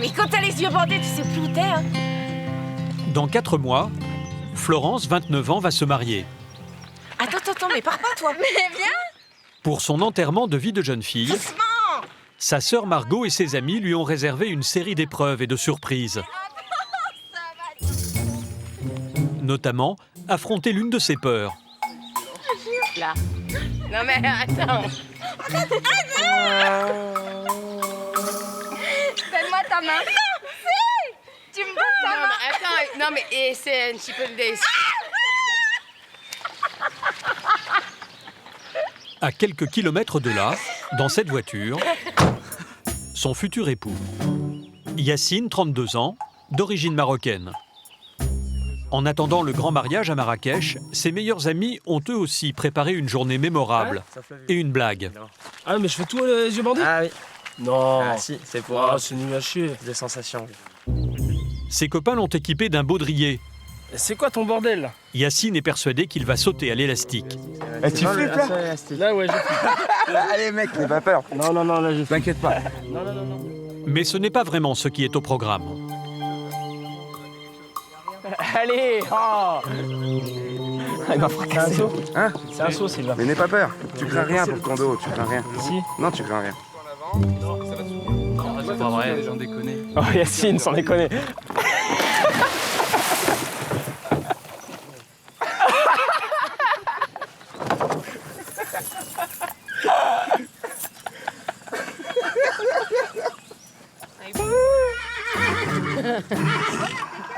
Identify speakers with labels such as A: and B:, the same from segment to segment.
A: Mais quand t'as les yeux bandés, tu sais plus où t'es, hein.
B: Dans 4 mois, Florence, 29 ans, va se marier.
A: Attends, mais pars pas, toi. Mais viens.
B: Pour son enterrement de vie de jeune fille,
A: Doucement.
B: sa sœur Margot et ses amis lui ont réservé une série d'épreuves et de surprises. Notamment, affronter l'une de ses peurs.
A: Là. Non mais attends. Donne-moi ta main. Non, si. Tu me donnes ta main. Attends, non mais c'est un petit peu de dés.
B: À quelques kilomètres de là, dans cette voiture, son futur époux. Yacine, 32 ans, d'origine marocaine. En attendant le grand mariage à Marrakech, ses meilleurs amis ont eux aussi préparé une journée mémorable et une blague.
C: Ah mais je fais tout les yeux bandés?
D: Ah oui.
C: Non.
D: Ah si, c'est pour
C: c'est nul à chier.
D: des sensations.
B: Ses copains l'ont équipé d'un baudrier.
C: C'est quoi ton bordel là?
B: Yacine est persuadé qu'il va sauter à l'élastique.
E: Tu flippes là?
C: Là ouais, j'ai flippé.
E: Allez mec, n'aie pas peur.
C: Non, là j'ai
E: T'inquiète pas.
C: Non.
B: Mais ce n'est pas vraiment ce qui est au programme.
C: Allez, oh.
E: Il m'a fracassé. Hein?
C: C'est un saut, Sylvain.
E: Mais n'aie pas peur. Tu crains rien pour ton dos, tu crains rien.
C: Si.
E: Non, tu crains rien.
D: C'est pas vrai, j'en déconne.
C: Oh Yacine, sans déconner.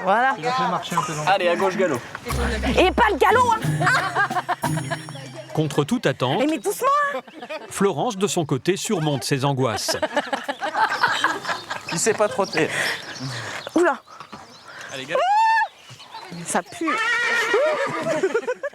A: Voilà.
C: Allez, à gauche galop.
A: Et pas le galop, hein.
B: Contre toute attente,
A: Mais doucement, hein.
B: Florence, de son côté, surmonte ses angoisses.
D: Il sait pas trotter.
A: Oula.
D: Allez, galop.
A: Ça pue.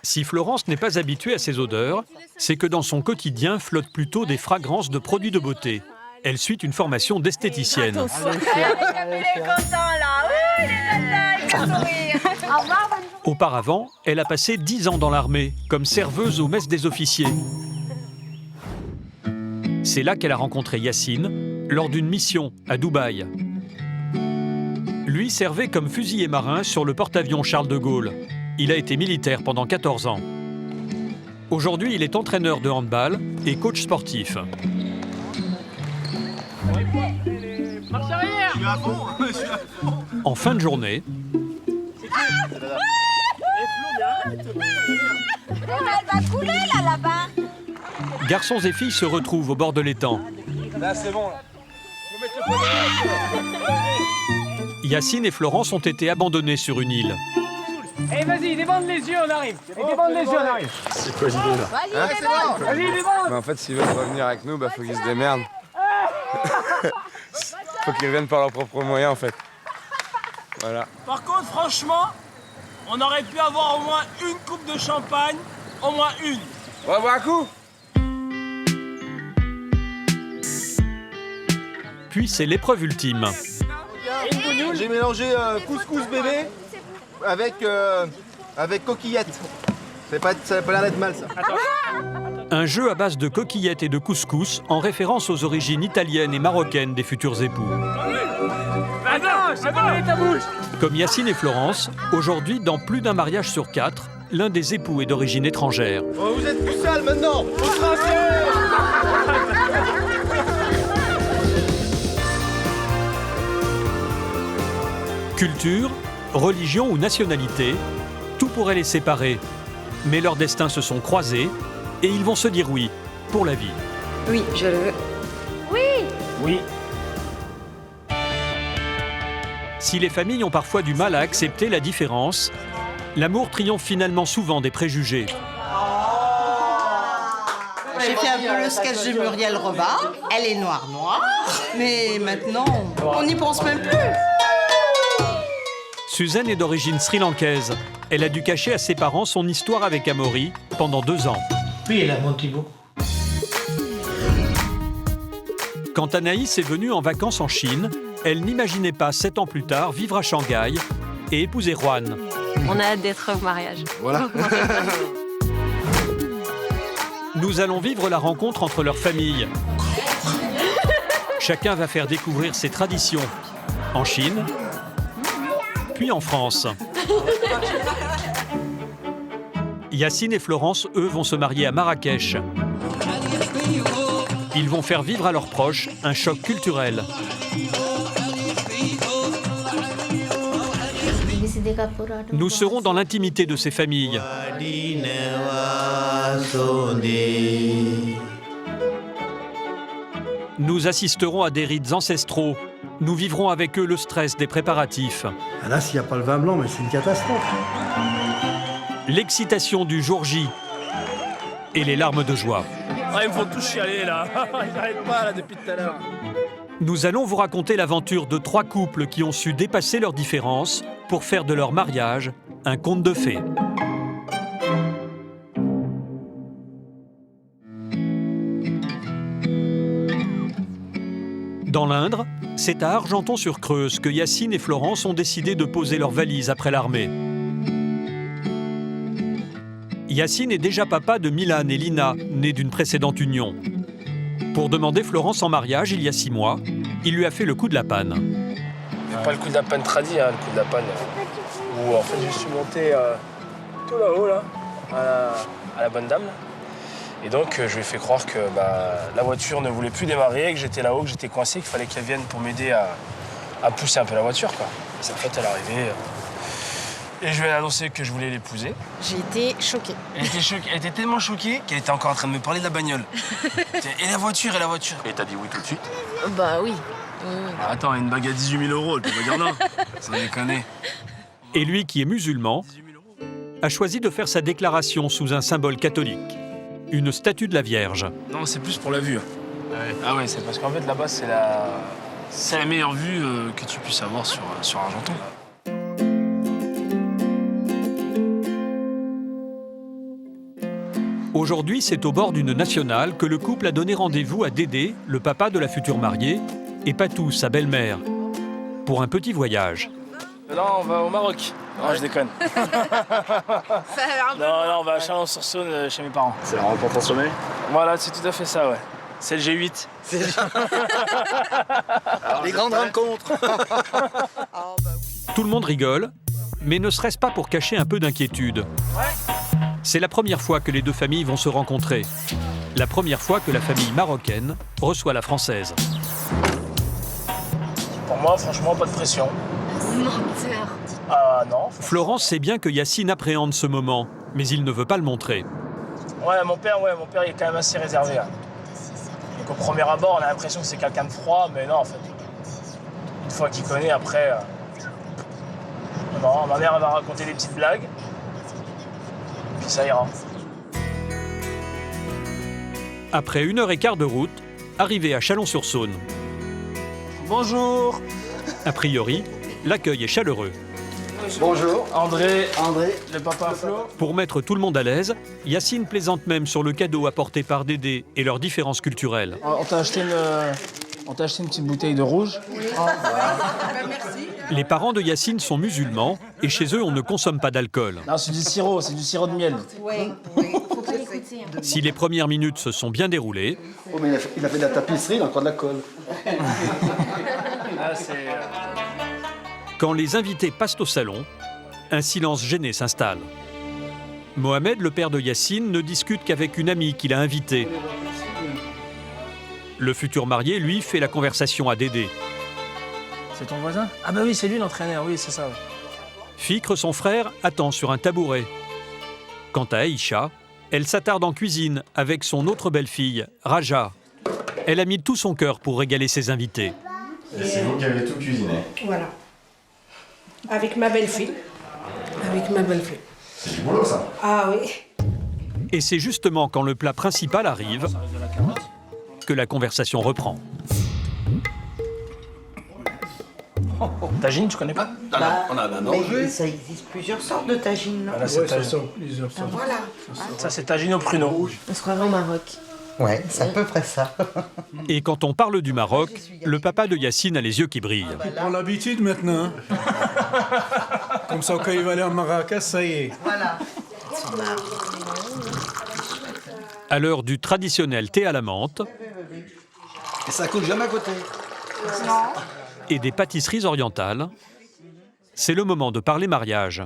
B: Si Florence n'est pas habituée à ces odeurs, c'est que dans son quotidien flottent plutôt des fragrances de produits de beauté. Elle suit une formation d'esthéticienne.
A: Il est content, là. Oui, il est content, il va sourire. Au revoir, bonne journée.
B: Auparavant, elle a passé 10 ans dans l'armée, comme serveuse aux messes des officiers. C'est là qu'elle a rencontré Yacine, lors d'une mission à Dubaï. Lui servait comme fusilier marin sur le porte-avions Charles de Gaulle. Il a été militaire pendant 14 ans. Aujourd'hui, il est entraîneur de handball et coach sportif.
C: Marche arrière.
B: En fin de journée,
A: Elle va couler, là-bas.
B: garçons et filles se retrouvent au bord de l'étang.
E: Là, c'est bon. Là.
B: Yacine et Florence ont été abandonnés sur une île.
C: Eh vas-y, débande les yeux, on arrive. Débande les yeux, on arrive.
E: C'est quoi l'idée là?
A: Vas-y, débat.
C: Vas-y, débande.
E: Mais en fait, s'ils veulent revenir avec nous, bah faut qu'ils se démerdent. Faut qu'ils reviennent par leurs propres moyens en fait. Voilà.
C: Par contre, franchement, on aurait pu avoir au moins une coupe de champagne. Au moins une.
E: On va boire un coup?
B: Puis c'est l'épreuve ultime.
F: J'ai mélangé couscous bébé avec coquillettes. Ça n'a pas l'air d'être mal ça.
B: Un jeu à base de coquillettes et de couscous en référence aux origines italiennes et marocaines des futurs époux.
C: Attends, j'ai pas ta bouche.
B: Comme Yacine et Florence, aujourd'hui, dans plus d'un mariage sur 4, l'un des époux est d'origine étrangère.
F: Oh, vous êtes plus sale maintenant. On se rassure.
B: Culture, religion ou nationalité, tout pourrait les séparer. Mais leurs destins se sont croisés et ils vont se dire oui, pour la vie.
A: Oui, je le veux.
C: Oui.
B: Si les familles ont parfois du mal à accepter la différence, l'amour triomphe finalement souvent des préjugés.
G: J'ai fait un peu le sketch de Muriel Robin. Elle est noire, mais maintenant, on n'y pense même plus.
B: Suzanne est d'origine sri-lankaise. Elle a dû cacher à ses parents son histoire avec Amaury pendant 2 ans.
H: Oui, elle a menti beaucoup.
B: Quand Anaïs est venue en vacances en Chine, elle n'imaginait pas 7 ans plus tard vivre à Shanghai et épouser Juan.
I: On a hâte d'être au mariage.
F: Voilà.
B: Nous allons vivre la rencontre entre leurs familles. Chacun va faire découvrir ses traditions, en Chine, puis en France. Yacine et Florence, eux, vont se marier à Marrakech. Ils vont faire vivre à leurs proches un choc culturel. Nous serons dans l'intimité de ces familles. Nous assisterons à des rites ancestraux. Nous vivrons avec eux le stress des préparatifs.
H: Là, s'il n'y a pas le vin blanc, mais c'est une catastrophe.
B: L'excitation du jour J et les larmes de joie.
C: Ah, ils me font tous chialer là. Ils n'arrêtent pas là depuis tout à l'heure.
B: Nous allons vous raconter l'aventure de 3 couples qui ont su dépasser leurs différences pour faire de leur mariage un conte de fées. Dans l'Indre, c'est à Argenton-sur-Creuse que Yacine et Florence ont décidé de poser leurs valises après l'armée. Yacine est déjà papa de Milan et Lina, nés d'une précédente union. Pour demander Florence en mariage il y a 6 mois, il lui a fait le coup de la panne.
C: Pas le coup de la panne tradit, hein, le coup de la panne où en fait je suis monté tout là-haut là, à la bonne dame. Là. Et donc je lui ai fait croire que la voiture ne voulait plus démarrer, que j'étais là-haut, que j'étais coincé, qu'il fallait qu'elle vienne pour m'aider à pousser un peu la voiture, quoi. Et en fait elle est arrivée et je lui ai annoncé que je voulais l'épouser.
A: J'ai été choquée.
C: Elle était tellement choquée qu'elle était encore en train de me parler de la bagnole. Et la voiture, et la voiture. Et t'as dit oui tout de suite?
A: Bah oui.
C: Attends, une bague à 18 000 €, elle peut pas dire non. Ça déconne.
B: Et lui, qui est musulman, a choisi de faire sa déclaration sous un symbole catholique, une statue de la Vierge.
C: Non, c'est plus pour la vue. Ah ouais, c'est parce qu'en fait là-bas, c'est la meilleure vue que tu puisses avoir sur Argenton.
B: Aujourd'hui, c'est au bord d'une nationale que le couple a donné rendez-vous à Dédé, le papa de la future mariée, et Patou, sa belle-mère, pour un petit voyage.
C: Là, on va au Maroc. Non, je déconne. Non, on va à Chalon-sur-Saône chez mes parents.
D: C'est la rencontre en sommeil?
C: Voilà, c'est tout à fait ça, ouais. C'est le G8.
F: Les grandes rencontres.
B: Tout le monde rigole, mais ne serait-ce pas pour cacher un peu d'inquiétude? C'est la première fois que les deux familles vont se rencontrer. La première fois que la famille marocaine reçoit la française.
C: Pour moi, franchement, pas de pression.
A: Menteur.
C: Ah non.
B: Florence sait bien que Yacine appréhende ce moment, mais il ne veut pas le montrer.
C: Ouais, mon père, il est quand même assez réservé. Hein. Donc au premier abord, on a l'impression que c'est quelqu'un de froid, mais non, en fait. Une fois qu'il connaît, après... Non, ma mère, elle va raconter des petites blagues. Puis ça ira.
B: Après 1h15 de route, arrivé à Chalon-sur-Saône.
C: Bonjour.
B: A priori, l'accueil est chaleureux.
F: Bonjour.
C: André,
F: André.
C: le papa Flo.
B: Pour mettre tout le monde à l'aise, Yacine plaisante même sur le cadeau apporté par Dédé et leurs différences culturelles.
C: On t'a acheté une petite bouteille de rouge.
B: Les parents de Yacine sont musulmans et chez eux, on ne consomme pas d'alcool.
C: Non, c'est du sirop de miel.
G: Oui.
B: Si les premières minutes se sont bien déroulées,
F: Oh, mais il a fait de la tapisserie, il a encore de la colle.
C: Ah, c'est...
B: quand les invités passent au salon, un silence gêné s'installe. Mohamed, le père de Yacine, ne discute qu'avec une amie qu'il a invitée. Le futur marié, lui, fait la conversation à Dédé.
C: C'est ton voisin? Ah bah oui, c'est lui l'entraîneur, oui, c'est ça. Ouais.
B: Fikre, son frère, attend sur un tabouret. Quant à Aïcha, elle s'attarde en cuisine avec son autre belle-fille, Raja. Elle a mis tout son cœur pour régaler ses invités.
J: Et c'est vous qui avez tout cuisiné?
K: Voilà. Avec ma belle-fille.
J: C'est du boulot, ça.
K: Ah oui.
B: Et c'est justement quand le plat principal arrive que la conversation reprend.
C: Tagine, tu connais pas?
F: On a un enjeu.
G: Mais ça existe plusieurs sortes de tagines, non?
C: Voilà, c'est
H: Plusieurs sortes.
G: Voilà.
C: ça, c'est tagine au pruneau.
I: On se croirait au Maroc.
G: Ouais, c'est à peu près ça.
B: Et quand on parle du Maroc, le papa de Yacine a les yeux qui brillent.
H: Il prend l'habitude maintenant. Comme ça, quand il va aller à Marrakech, ça y est.
G: Voilà.
B: À l'heure du traditionnel thé à la menthe,
F: Et ça coule jamais à côté.
B: et des pâtisseries orientales, c'est le moment de parler mariage.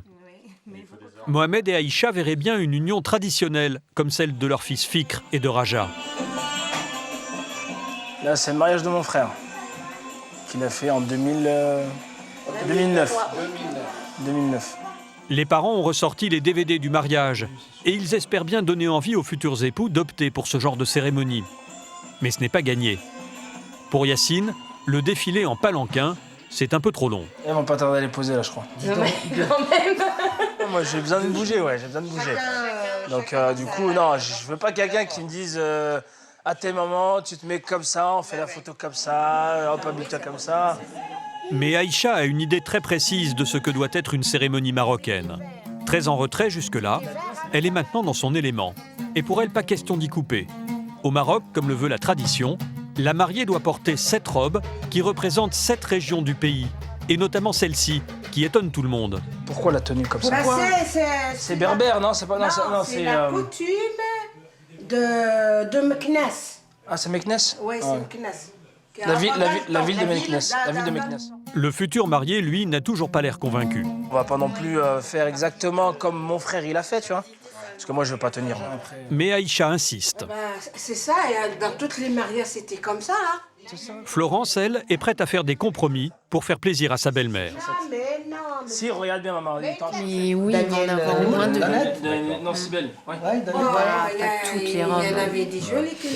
B: Mohamed et Aïcha verraient bien une union traditionnelle, comme celle de leurs fils Fikr et de Raja.
C: Là, c'est le mariage de mon frère, qu'il a fait en 2009.
B: Les parents ont ressorti les DVD du mariage et ils espèrent bien donner envie aux futurs époux d'opter pour ce genre de cérémonie. Mais ce n'est pas gagné. Pour Yacine, le défilé en palanquin, c'est un peu trop long.
C: Ils vont pas tarder à les poser là, je crois.
A: Non, mais quand même.
C: Moi, j'ai besoin de bouger, j'ai besoin de bouger. Donc, du coup, non, je veux pas quelqu'un qui me dise à tes mamans, tu te mets comme ça, on fait la photo comme ça, hop, habille-toi comme ça.
B: Mais Aïcha a une idée très précise de ce que doit être une cérémonie marocaine. Très en retrait jusque-là, elle est maintenant dans son élément. Et pour elle, pas question d'y couper. Au Maroc, comme le veut la tradition, la mariée doit porter 7 robes qui représentent 7 régions du pays. Et notamment celle-ci, qui étonne tout le monde.
C: Pourquoi la tenue comme ça? C'est berbère, non? C'est pas, non,
K: c'est la coutume de Meknès.
C: Ah, c'est Meknès?
K: Oui, c'est Meknès.
C: La ville de Meknès. La ville de Meknès.
B: Le futur marié, lui, n'a toujours pas l'air convaincu.
C: On va pas non plus faire exactement comme mon frère il a fait, tu vois. Parce que moi, je veux pas tenir.
B: Mais Aïcha insiste.
K: C'est ça, et dans toutes les mariages, c'était comme ça. Hein.
B: Florence, elle, est prête à faire des compromis pour faire plaisir à sa belle-mère.
C: Si, regarde bien, maman.
A: Mais oui, il va en avoir au moins 2.
C: Non, c'est belle. Ouais.
A: Toutes les robes.
K: Il y en avait des jolies que...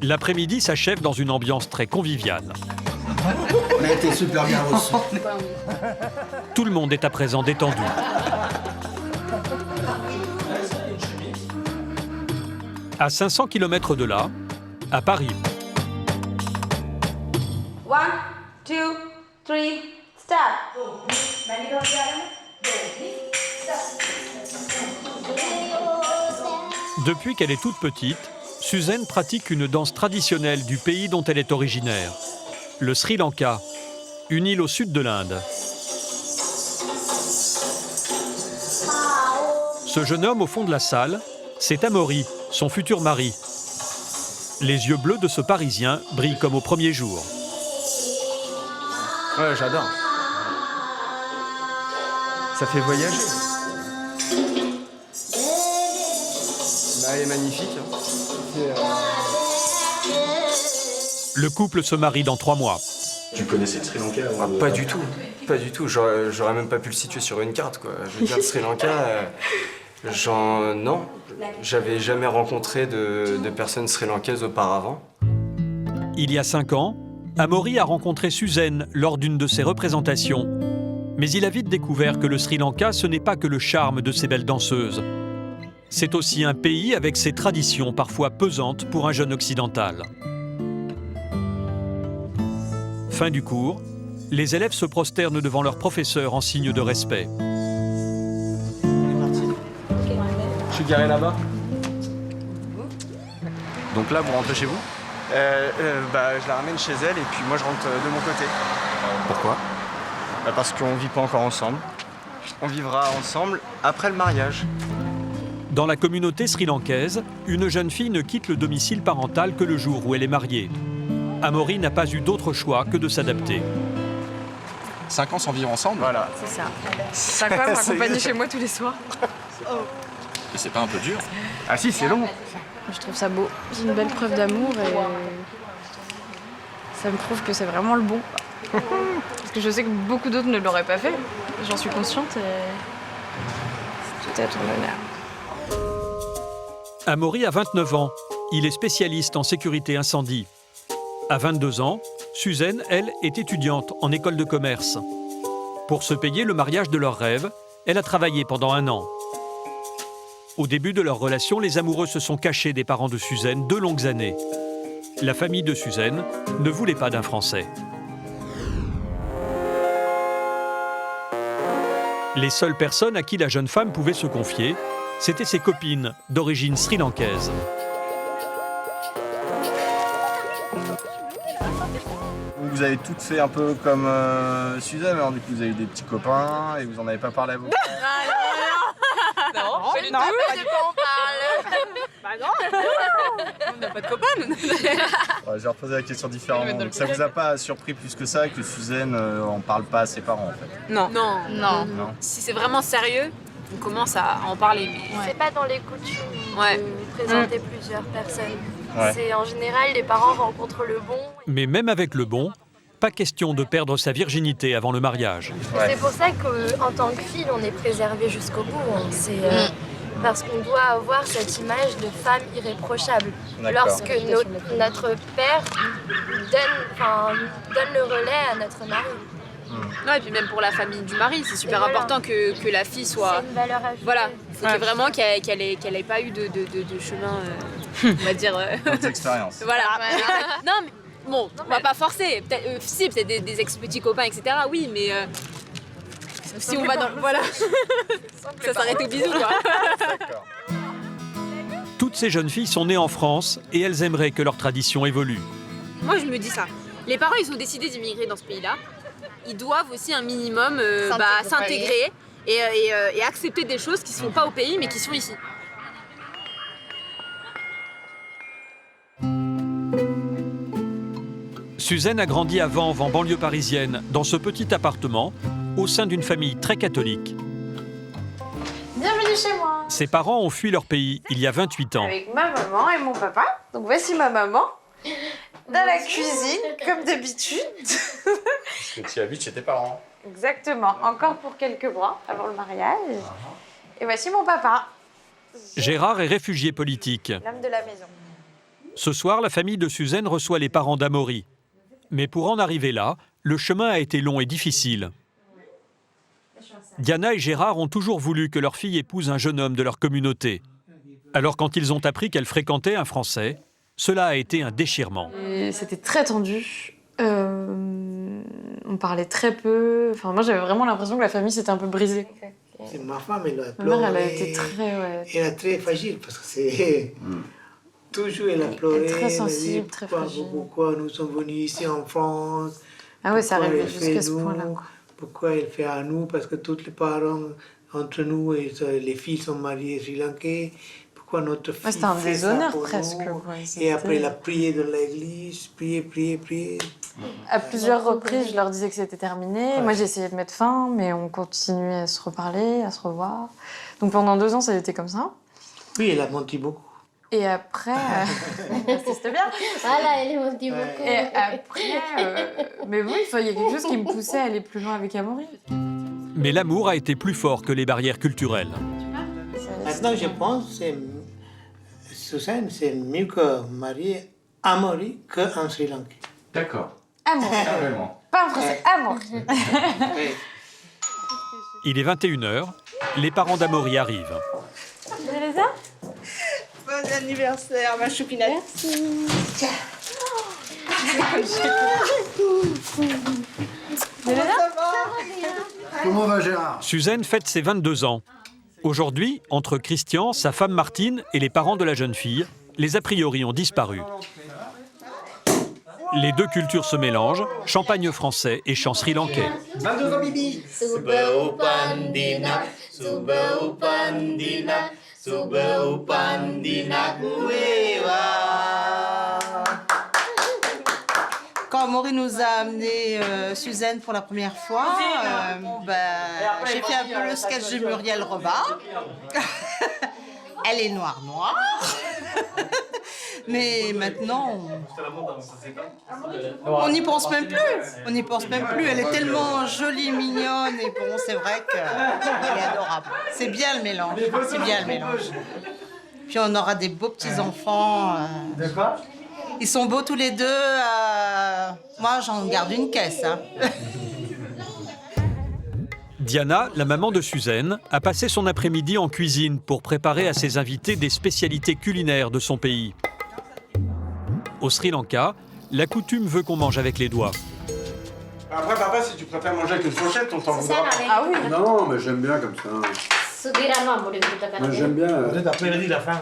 B: L'après-midi s'achève dans une ambiance très conviviale.
F: On a été super bien reçus.
B: Tout le monde est à présent détendu. À 500 km de là, à Paris.
A: 1, 2, 3, start.
B: Depuis qu'elle est toute petite, Suzanne pratique une danse traditionnelle du pays dont elle est originaire, le Sri Lanka, une île au sud de l'Inde. Ce jeune homme au fond de la salle, c'est Amaury, son futur mari. Les yeux bleus de ce Parisien brillent comme au premier jour.
E: Ouais, j'adore. Ça fait voyager. Elle est magnifique.
B: Le couple se marie dans 3 mois.
J: Tu connaissais le Sri Lanka avant de...
E: Pas du tout. Pas du tout. J'aurais même pas pu le situer sur une carte, quoi. Je veux dire, le Sri Lanka, non. J'avais jamais rencontré de personnes sri-lankaises auparavant.
B: Il y a 5 ans, Amaury a rencontré Suzanne lors d'une de ses représentations. Mais il a vite découvert que le Sri Lanka, ce n'est pas que le charme de ses belles danseuses. C'est aussi un pays avec ses traditions parfois pesantes pour un jeune occidental. Fin du cours, les élèves se prosternent devant leur professeur en signe de respect.
E: Je suis garé là-bas.
D: Donc là, vous rentrez chez vous?
E: Je la ramène chez elle et puis moi je rentre de mon côté.
D: Pourquoi?
E: Parce qu'on vit pas encore ensemble. On vivra ensemble après le mariage.
B: Dans la communauté sri-lankaise, une jeune fille ne quitte le domicile parental que le jour où elle est mariée. Amaury n'a pas eu d'autre choix que de s'adapter.
D: 5 ans sans vivre ensemble?
E: Voilà.
A: C'est ça. 5 ans, m'accompagner chez moi tous les soirs.
D: Et c'est pas un peu dur?
E: Ah si, c'est long.
I: Je trouve ça beau. C'est une belle preuve d'amour et ça me prouve que c'est vraiment le bon. Parce que je sais que beaucoup d'autres ne l'auraient pas fait. J'en suis consciente et tout est à ton honneur.
B: Amaury a 29 ans. Il est spécialiste en sécurité incendie. À 22 ans, Suzanne, elle, est étudiante en école de commerce. Pour se payer le mariage de leurs rêves, elle a travaillé pendant 1 an. Au début de leur relation, les amoureux se sont cachés des parents de Suzanne 2 longues années. La famille de Suzanne ne voulait pas d'un Français. Les seules personnes à qui la jeune femme pouvait se confier, c'étaient ses copines d'origine sri-lankaise.
J: Vous avez toutes fait un peu comme Suzanne, alors du coup vous avez eu des petits copains et vous en avez pas parlé à vous?
A: Non, pas du tout, de quoi on parle. Bah non. On n'a pas de copains, nous.
J: Ouais, je vais reposer la question différemment. Donc, ça vous a pas surpris plus que ça que Suzanne en parle pas à ses parents en fait?
L: Non.
J: Non.
L: Si c'est vraiment sérieux, on commence à en parler. Mais...
M: C'est pas dans les coutumes de présenter plusieurs personnes.
B: Ouais.
M: C'est en général, les parents rencontrent le bon.
B: Mais même avec le bon, pas question de perdre sa virginité avant le mariage.
M: C'est pour ça qu'en tant que fille, on est préservé jusqu'au bout. Hein. C'est parce qu'on doit avoir cette image de femme irréprochable.
J: D'accord.
M: Lorsque notre père donne le relais à notre mari.
L: Non, et puis même pour la famille du mari, c'est super important que la fille soit...
M: C'est une valeur ajoutée.
L: Voilà, il faut vraiment qu'elle ait pas eu de chemin, on va dire...
J: D'expérience.
L: Voilà. Non, mais bon, on va pas forcer. Peut-être peut-être des ex-petits copains, etc. Oui, mais... si on va dans... Voilà. Ça s'arrête au bisou, quoi.
J: D'accord.
B: Toutes ces jeunes filles sont nées en France et elles aimeraient que leur tradition évolue.
L: Moi, je me dis ça. Les parents, ils ont décidé d'immigrer dans ce pays-là. Ils doivent aussi un minimum s'intégrer et accepter des choses qui ne sont pas au pays, mais qui sont ici.
B: Suzanne a grandi à Vanves, en banlieue parisienne, dans ce petit appartement, au sein d'une famille très catholique.
I: Bienvenue chez moi.
B: Ses parents ont fui leur pays il y a 28 ans.
I: Avec ma maman et mon papa. Donc voici ma maman. Dans la cuisine, comme d'habitude.
J: Parce que tu habites chez tes parents.
I: Exactement. Encore pour quelques mois avant le mariage. Et voici mon papa.
B: Gérard est réfugié politique.
I: L'homme de la maison.
B: Ce soir, la famille de Suzanne reçoit les parents d'Amaury. Mais pour en arriver là, le chemin a été long et difficile. Diana et Gérard ont toujours voulu que leur fille épouse un jeune homme de leur communauté. Alors quand ils ont appris qu'elle fréquentait un Français, cela a été un déchirement.
I: C'était très tendu. On parlait très peu. Enfin, moi, j'avais vraiment l'impression que la famille s'était un peu brisée.
F: C'est ma femme, elle a
I: Ma mère, elle a
F: pleuré.
I: été très...
F: Elle est très fragile parce que c'est... Toujours elle a pleuré.
I: Très
F: elle a dit,
I: sensible, très fragile.
F: Pourquoi nous sommes venus ici en France?
I: Ah ouais, ça
F: Pourquoi
I: arrivait
F: elle
I: jusqu'à
F: fait
I: ce
F: nous?
I: point-là, quoi.
F: Pourquoi elle fait à nous? Parce que tous les parents, entre nous, et les filles sont mariées sri-lankais. Pourquoi notre fille
I: C'était un
F: fait ça
I: déshonneur
F: pour
I: presque.
F: nous?
I: Quoi.
F: Et après, elle a prié dans l'église, prié.
I: À plusieurs reprises, je leur disais que c'était terminé.
F: Ouais.
I: Moi, j'ai essayé de mettre fin, mais on continuait à se reparler, à se revoir. Donc pendant 2 ans, ça a été comme ça.
F: Oui, elle a menti beaucoup.
I: Et après... C'était bien.
M: Voilà, elle est menti beaucoup.
I: Et après... Mais oui, il y a quelque chose qui me poussait à aller plus loin avec Amaury.
B: Mais l'amour a été plus fort que les barrières culturelles.
F: Maintenant, je pense que Suzanne, c'est mieux que marier Amaury qu'en Sri Lanka.
D: D'accord.
I: Amour.
D: Carrément.
I: Pas en français, amour.
B: Il est 21h, les parents d'Amaury arrivent.
I: Teresa ?
G: Bon anniversaire, ma choupinette.
M: Merci.
F: Comment va Gérard?
B: Suzanne fête ses 22 ans. Aujourd'hui, entre Christian, sa femme Martine et les parents de la jeune fille, les a priori ont disparu. Les deux cultures se mélangent, champagne français et chant sri-lankais.
F: 22 ans, Bibi.
G: Quand Amaury nous a amené Suzanne pour la première fois, j'ai fait un peu le sketch de Muriel Robin. Elle est noire. Mais maintenant, on n'y pense même plus. Elle est tellement jolie, mignonne. Et bon, c'est vrai qu'elle est adorable. C'est bien le mélange. Puis on aura des beaux petits-enfants. Ils sont beaux tous les deux. Moi, j'en garde une caisse. Hein.
B: Diana, la maman de Suzanne, a passé son après-midi en cuisine pour préparer à ses invités des spécialités culinaires de son pays. Au Sri Lanka, la coutume veut qu'on mange avec les doigts.
J: Après, papa, si tu préfères manger avec une fourchette, on t'en voudra.
I: Ah oui.
J: Non, mais j'aime bien comme ça. Moi, j'aime bien.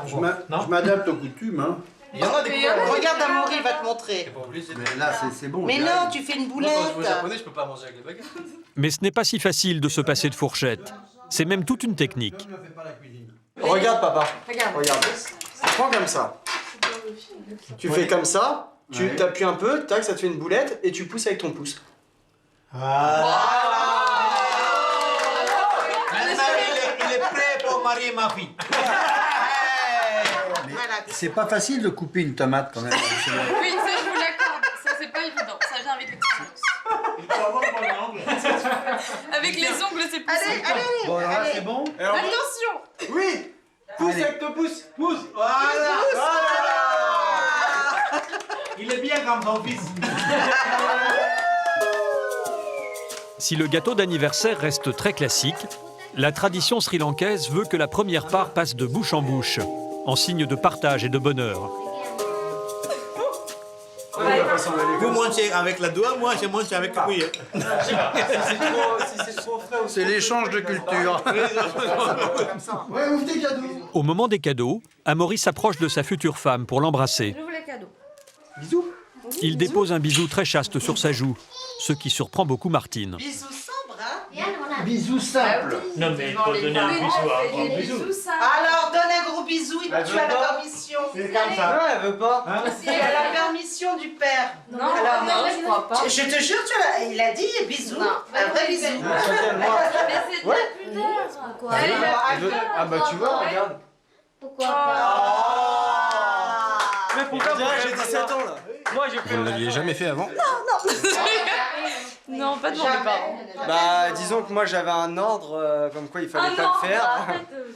J: Je m'adapte aux coutumes. Hein.
G: Regarde Amaury, il va te montrer.
F: Mais là, c'est bon.
G: Mais non, tu fais une boulette.
J: je peux pas manger avec les baguettes.
B: Mais ce n'est pas si facile de se passer de fourchette. C'est même toute une technique.
E: Regarde, papa.
I: Regarde.
E: Regarde. Prends comme ça. Tu fais comme ça, Tu t'appuies un peu, tac, ça te fait une boulette et tu pousses avec ton pouce.
F: Voilà. Maintenant, il est prêt pour marier ma fille.
N: C'est pas facile de couper une tomate quand même.
I: Oui, ça je vous l'accorde. Ça c'est pas évident. Ça vient avec l'expérience.
F: Il faut avoir un bon angle.
I: Avec les ongles, c'est plus
G: Allez,
I: simple.
G: allez,
N: Bon, alors là,
G: allez.
N: c'est bon.
G: Attention.
E: Oui. Pousse
N: Allez.
E: avec ton pouce. Pousse.
F: Voilà. Il est bien comme son fils.
B: Si le gâteau d'anniversaire reste très classique, la tradition sri-lankaise veut que la première part passe de bouche en bouche, en signe de partage et de bonheur.
F: Vous mangez avec la doigt, moi je mange avec la cuillère.
N: C'est l'échange de culture.
E: Ouais, ouvre tes cadeaux.
B: Au moment des cadeaux, Amaury s'approche de sa future femme pour l'embrasser.
I: J'ouvre les cadeaux.
E: Bisous.
B: Il dépose un bisou très chaste sur sa joue, ce qui surprend beaucoup Martine.
G: Bisous sombres, hein?
F: Bisous simples.
I: Non mais il faut donner un bisou
F: à un gros bisou.
G: Alors, donne un gros bisou, tu as la permission.
F: C'est comme ça.
E: Non, elle veut pas.
G: Tu as la permission du père.
I: Non, alors non, je crois pas.
G: Je te jure, il a dit bisous. Un vrai bisou.
I: Mais c'est de la pudeur, quoi.
E: Ah bah tu vois, regarde.
M: Pourquoi pas?
E: Mais pourquoi j'ai 17 ans là. Moi j'ai
D: Vous ne l'aviez jamais fait avant?
I: Non, pas devant mes parents.
E: Bah disons que moi j'avais un ordre comme quoi il fallait pas le faire.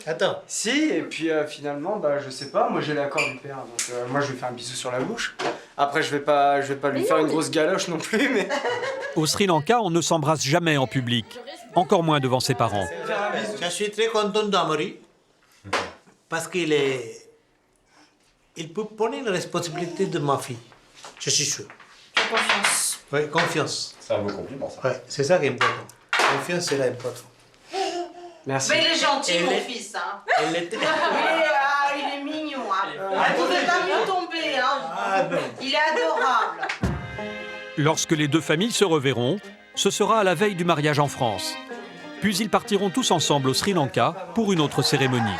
F: Attends.
E: Si, et puis finalement, bah je sais pas, moi j'ai l'accord du père, donc moi je vais faire un bisou sur la bouche. Après je vais pas lui faire une grosse galoche non plus, mais...
B: Au Sri Lanka, on ne s'embrasse jamais en public, encore moins devant ses parents.
F: Je suis très content d'Amaury parce il peut prendre la responsabilité de ma fille. Je suis sûr.
G: Confiance.
F: Oui, confiance.
D: C'est un beau compliment, ça.
F: Ouais, c'est ça qui est important. Confiance, c'est là important.
E: Merci.
G: Mais il est gentil,
F: Elle
G: mon
F: est-
G: fils. Hein.
F: Elle était...
G: Il est mignon. Hein. Il ne pouvait pas mieux tomber. Hein.
F: Ah ben.
G: Il est adorable.
B: Lorsque les deux familles se reverront, ce sera à la veille du mariage en France. Puis ils partiront tous ensemble au Sri Lanka pour une autre cérémonie.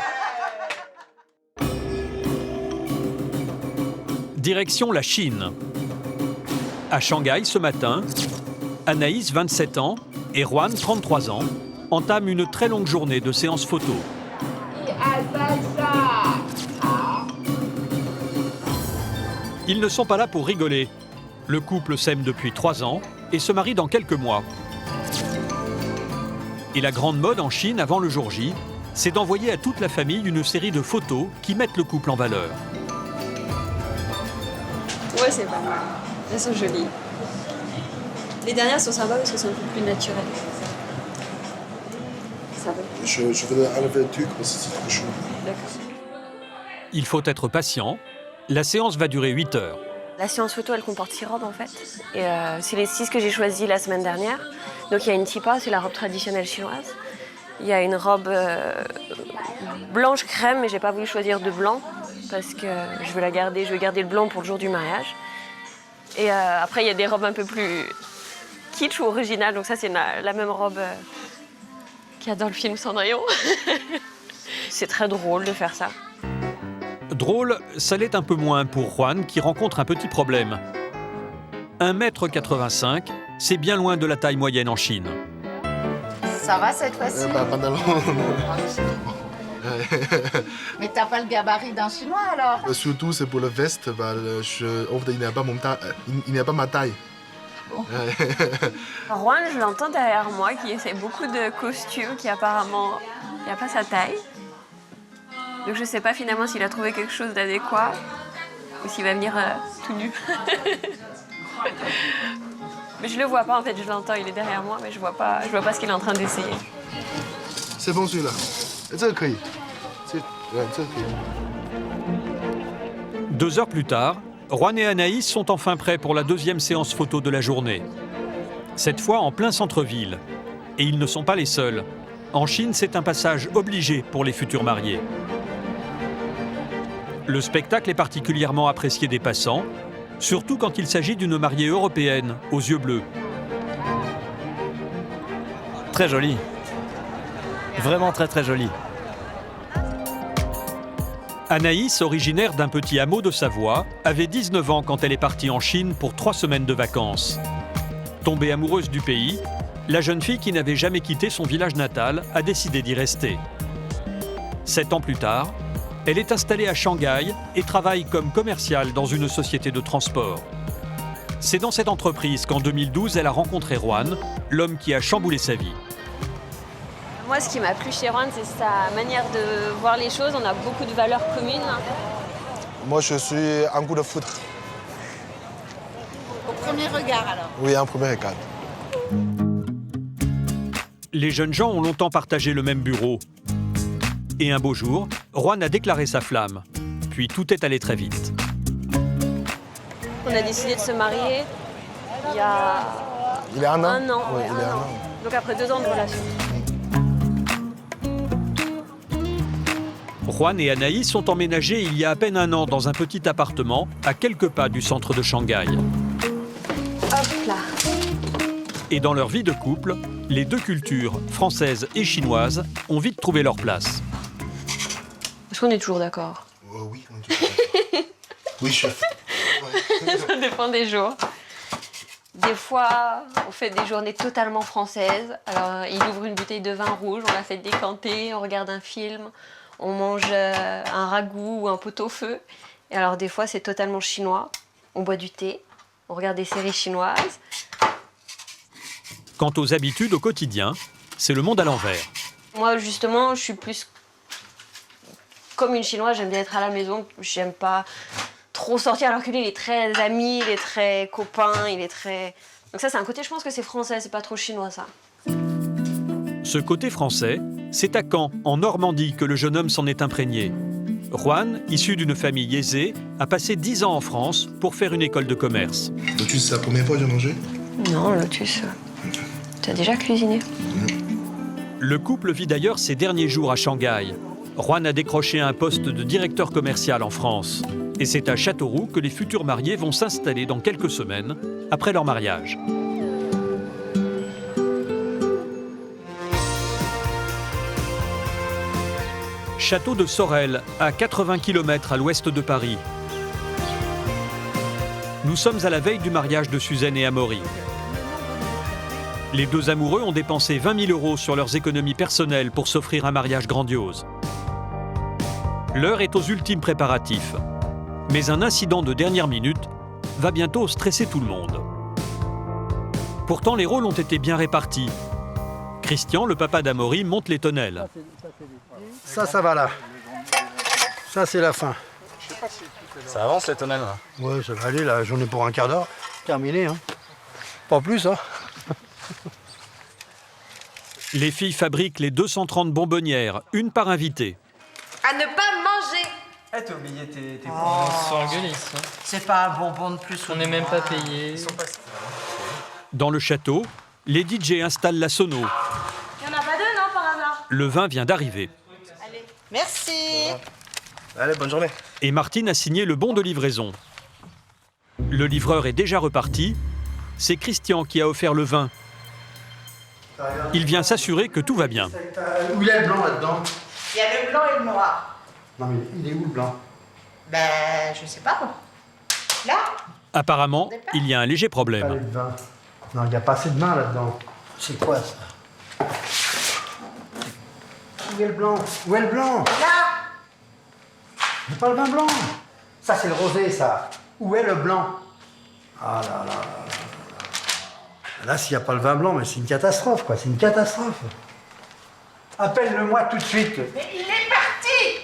B: Direction la Chine. À Shanghai ce matin, Anaïs, 27 ans, et Juan, 33 ans, entament une très longue journée de séances photo. Ils ne sont pas là pour rigoler. Le couple s'aime depuis 3 ans et se marie dans quelques mois. Et la grande mode en Chine avant le jour J, c'est d'envoyer à toute la famille une série de photos qui mettent le couple en valeur.
O: Ouais, c'est pas mal. Elles sont jolies. Les dernières sont sympas parce qu'elles sont un peu plus naturelles. Ça va.
P: Je voulais enlever le truc parce que c'est trop chaud.
O: D'accord.
B: Il faut être patient. La séance va durer 8 heures.
Q: La séance photo, elle comporte 6 robes en fait. Et c'est les 6 que j'ai choisies la semaine dernière. Donc il y a une tipa, c'est la robe traditionnelle chinoise. Il y a une robe blanche crème, mais j'ai pas voulu choisir de blanc parce que je veux garder le blanc pour le jour du mariage. Et après il y a des robes un peu plus kitsch ou originales. Donc ça c'est la même robe qu'il y a dans le film Cendrillon. C'est très drôle de faire ça.
B: Drôle, ça l'est un peu moins pour Juan qui rencontre un petit problème. 1,85 m, c'est bien loin de la taille moyenne en Chine.
K: Ça va cette fois-ci?
P: Pantalon.
K: Mais t'as pas le gabarit d'un Chinois alors?
P: Surtout, c'est pour le veste, il n'y a pas ma taille.
Q: Juan, je l'entends derrière moi qui essaie beaucoup de costumes qui apparemment il n'y a pas sa taille. Donc je sais pas finalement s'il a trouvé quelque chose d'adéquat ou s'il va venir tout nu. Mais je le vois pas en fait, je l'entends, il est derrière moi, mais je vois pas ce qu'il est en train d'essayer.
P: C'est bon celui-là. Ça,
B: 2 heures plus tard, Juan et Anaïs sont enfin prêts pour la deuxième séance photo de la journée. Cette fois en plein centre-ville. Et ils ne sont pas les seuls. En Chine, c'est un passage obligé pour les futurs mariés. Le spectacle est particulièrement apprécié des passants, surtout quand il s'agit d'une mariée européenne, aux yeux bleus.
R: Très jolie. Vraiment très très jolie.
B: Anaïs, originaire d'un petit hameau de Savoie, avait 19 ans quand elle est partie en Chine pour 3 semaines de vacances. Tombée amoureuse du pays, la jeune fille qui n'avait jamais quitté son village natal a décidé d'y rester. 7 ans plus tard, elle est installée à Shanghai et travaille comme commerciale dans une société de transport. C'est dans cette entreprise qu'en 2012, elle a rencontré Juan, l'homme qui a chamboulé sa vie.
Q: Moi, ce qui m'a plu chez Juan, c'est sa manière de voir les choses. On a beaucoup de valeurs communes.
P: Moi, je suis un coup de foudre.
G: Au premier regard, alors.
P: Oui, un premier regard.
B: Les jeunes gens ont longtemps partagé le même bureau. Et un beau jour, Juan a déclaré sa flamme. Puis tout est allé très vite.
Q: On a décidé de se marier il y a...
P: Il y a un an.
Q: Un an,
P: Oui,
Q: ouais,
P: il y a
Q: un
P: un
Q: an.
P: an.
Q: Donc après 2 ans de relation.
B: Juan et Anaïs sont emménagés il y a à peine un an dans un petit appartement à quelques pas du centre de Shanghai.
Q: Hop là.
B: Et dans leur vie de couple, les deux cultures, française et chinoise, ont vite trouvé leur place.
Q: Est-ce qu'on est toujours d'accord?
P: Oui, on est toujours d'accord. Oui, chef.
Q: Ça dépend des jours. Des fois, on fait des journées totalement françaises. Alors, il ouvre une bouteille de vin rouge, on la fait décanter, on regarde un film, on mange un ragoût ou un pot-au-feu. Et alors, des fois, c'est totalement chinois. On boit du thé, on regarde des séries chinoises.
B: Quant aux habitudes au quotidien, c'est le monde à l'envers.
Q: Moi, justement, je suis plus comme une chinoise. J'aime bien être à la maison. J'aime pas trop sortir, alors que lui, il est très ami, il est très copain, il est très... Donc ça, c'est un côté, je pense que c'est français, c'est pas trop chinois, ça.
B: Ce côté français, c'est à Caen, en Normandie, que le jeune homme s'en est imprégné. Juan, issu d'une famille aisée, a passé 10 ans en France pour faire une école de commerce.
P: Lotus, c'est la première fois que j'ai mangé?
Q: Non, Lotus, t'as déjà cuisiné.
B: Le couple vit d'ailleurs ses derniers jours à Shanghai. Juan a décroché un poste de directeur commercial en France. Et c'est à Châteauroux que les futurs mariés vont s'installer dans quelques semaines, après leur mariage. Château de Sorel, à 80 km à l'ouest de Paris. Nous sommes à la veille du mariage de Suzanne et Amaury. Les deux amoureux ont dépensé 20 000 € sur leurs économies personnelles pour s'offrir un mariage grandiose. L'heure est aux ultimes préparatifs. Mais un incident de dernière minute va bientôt stresser tout le monde. Pourtant, les rôles ont été bien répartis. Christian, le papa d'Amaury, monte les tonnelles.
N: Ça va là. Ça, c'est la fin.
J: Ça avance les tonnelles là?
N: Ouais, ça va aller, la journée pour un quart d'heure. Terminé, hein. Pas plus, hein.
B: Les filles fabriquent les 230 bonbonnières, une par invité.
G: À ne pas manger.
E: Ah, t'as oublié tes
G: Oh.
R: On se fait engueuler ici.
G: C'est pas un bonbon de plus.
R: On n'est même pas payé.
B: Dans le château, les DJ installent la sono.
M: Il y en a pas deux, non, par hasard?
B: Le vin vient d'arriver.
G: Merci.
J: Allez, bonne journée.
B: Et Martine a signé le bon de livraison. Le livreur est déjà reparti. C'est Christian qui a offert le vin. Il vient s'assurer que tout va bien.
N: Où il y a le blanc là-dedans?
G: Il y a le blanc et le noir.
N: Non, mais il est où le blanc?
G: Ben, je sais pas. Là?
B: Apparemment, il y a un léger problème.
N: Pas de vin. Non, il n'y a pas assez de vin là-dedans. C'est quoi ça? Où est le blanc? Où est le blanc?
G: Là.
N: Il n'y a pas le vin blanc. Ça, c'est le rosé, ça. Où est le blanc? Ah là là là là. Là, s'il n'y a pas le vin blanc, mais c'est une catastrophe, quoi. C'est une catastrophe. Appelle-le-moi tout de suite.
G: Mais il est parti.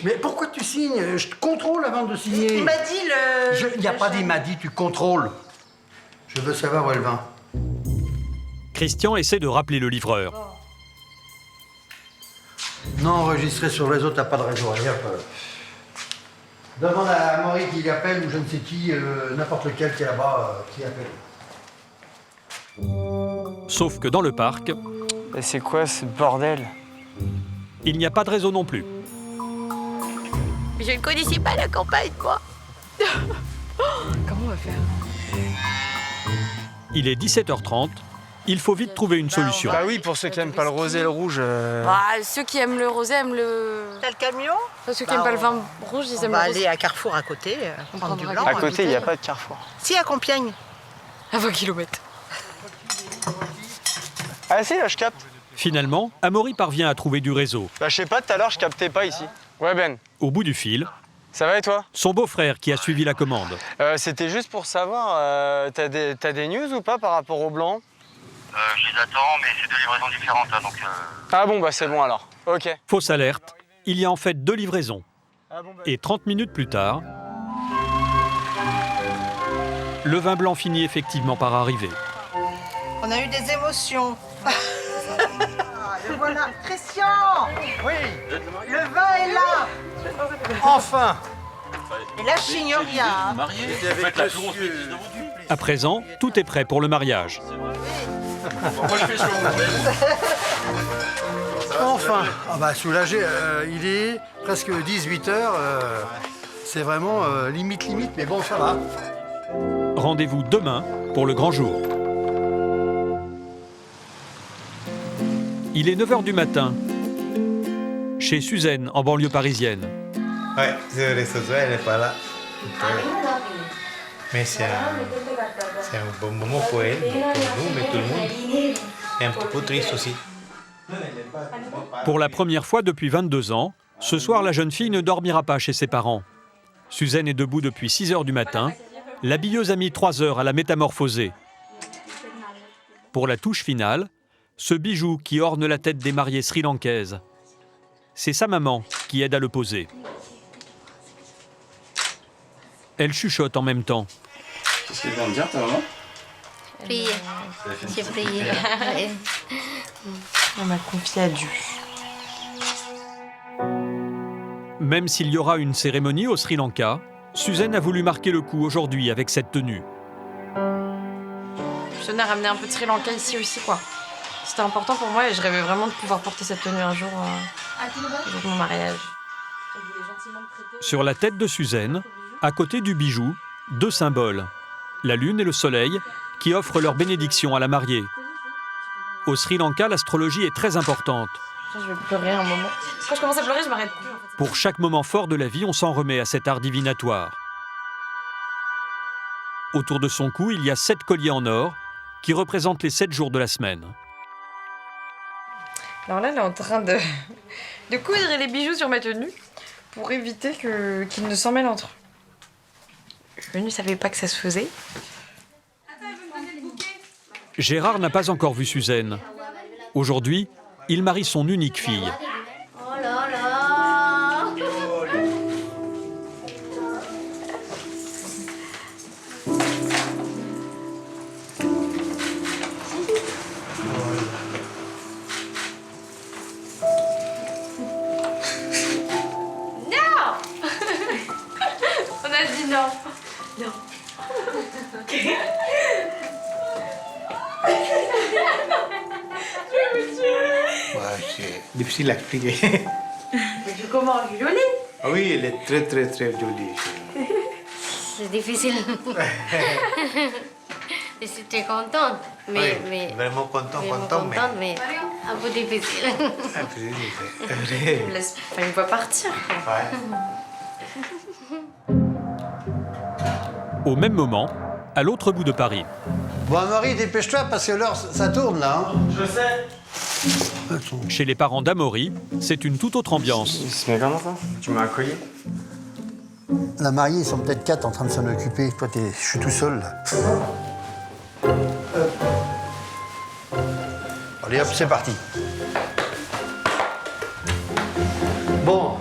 N: Mais pourquoi tu signes? Je te contrôle avant de signer.
G: Il m'a dit le...
N: Il n'y a pas dit, il m'a dit, tu contrôles. Je veux savoir où est le vin.
B: Christian essaie de rappeler le livreur.
N: Non enregistré sur le réseau, t'as pas de réseau. Allez, hop. Demande à Amaury qui appelle ou je ne sais qui, n'importe lequel qui est là-bas, qui appelle.
B: Sauf que dans le parc...
E: Et c'est quoi ce bordel?
B: Il n'y a pas de réseau non plus.
G: Je ne connaissais pas la campagne, moi.
I: Comment on va faire?
B: Il est 17h30 il faut vite trouver une solution.
E: Bah oui, pour ceux qui n'aiment pas le rosé et le rouge.
I: Ceux qui aiment le rosé aiment le...
G: T'as le camion?
I: Ceux qui n'aiment pas le vin rouge, ils aiment le
G: On va
I: rosé.
G: aller à Carrefour à côté, prendre du blanc.
E: À côté, il n'y a pas de Carrefour.
G: Si, à Compiègne.
I: À 20 km.
E: Ah si, là, je capte.
B: Finalement, Amaury parvient à trouver du réseau.
E: Bah je sais pas, tout à l'heure, je captais pas ici. Ouais, Ben.
B: Au bout du fil,
E: Ça va et toi?
B: son beau-frère qui a suivi la commande.
E: C'était juste pour savoir, t'as des news ou pas par rapport au blanc?
S: Je les attends, mais c'est deux livraisons différentes, hein, donc...
E: Ah bon, bah c'est bon alors. Ok.
B: Fausse alerte, il y a en fait 2 livraisons. Et 30 minutes plus tard, le vin blanc finit effectivement par arriver.
G: On a eu des émotions. Le voilà. Christian! Oui. Le vin est là.
F: Enfin!
G: Et la chignoria.
B: À présent, tout est prêt pour le mariage.
N: Enfin, soulagé, il est presque 18h, c'est vraiment limite, mais bon, ça va.
B: Rendez-vous demain pour le grand jour. Il est 9h du matin, chez Suzanne, en banlieue parisienne.
T: Ouais, désolé, elle n'est pas là. Mais c'est un bon moment pour elle, pour nous, mais tout le monde. Et un petit peu triste aussi.
B: Pour la première fois depuis 22 ans, ce soir, la jeune fille ne dormira pas chez ses parents. Suzanne est debout depuis 6h du matin. L'habilleuse a mis 3 heures à la métamorphoser. Pour la touche finale, ce bijou qui orne la tête des mariées sri-lankaises. C'est sa maman qui aide à le poser. Elle chuchote en même temps.
J: Qu'est-ce qu'elle vient de dire, ta maman?
M: Prier. J'ai prié.
I: On m'a confié à Dieu.
B: Même s'il y aura une cérémonie au Sri Lanka, Suzanne a voulu marquer le coup aujourd'hui avec cette tenue.
I: Je tenais à ramener un peu de Sri Lanka ici aussi, quoi. C'était important pour moi et je rêvais vraiment de pouvoir porter cette tenue un jour, le jour de mon mariage.
B: Sur la tête de Suzanne, à côté du bijou, 2 symboles, la lune et le soleil, qui offrent leur bénédiction à la mariée. Au Sri Lanka, l'astrologie est très importante.
I: Je vais pleurer un moment. Quand je commence à pleurer, je m'arrête plus.
B: Pour chaque moment fort de la vie, on s'en remet à cet art divinatoire. Autour de son cou, il y a 7 colliers en or qui représentent les 7 jours de la semaine.
I: Alors là, elle est en train de coudre les bijoux sur ma tenue pour éviter qu'ils ne s'en mêlent entre eux. Je ne savais pas que ça se faisait.
B: Gérard n'a pas encore vu Suzanne. Aujourd'hui, il marie son unique fille.
M: Oh là là.
I: Non. On a dit non. Non.
T: Ouais, c'est difficile à expliquer.
M: Mais tu comment jolie?
T: Ah oui, elle est très très très jolie.
M: C'est difficile. Je suis très contente. Mais,
T: Oui, vraiment contente,
M: mais un peu difficile.
I: Il me laisse pas une fois partir.
B: Au même moment, à l'autre bout de Paris.
N: Bon, Amaury, dépêche-toi parce que l'heure, ça tourne là. Hein.
E: Je sais.
B: Chez les parents d'Amaury, c'est une toute autre ambiance.
E: Mais comment ça? Tu m'as accueilli?
N: La mariée, ils sont peut-être 4 en train de s'en occuper. Toi, je suis tout seul là. Allez hop, c'est parti. Bon.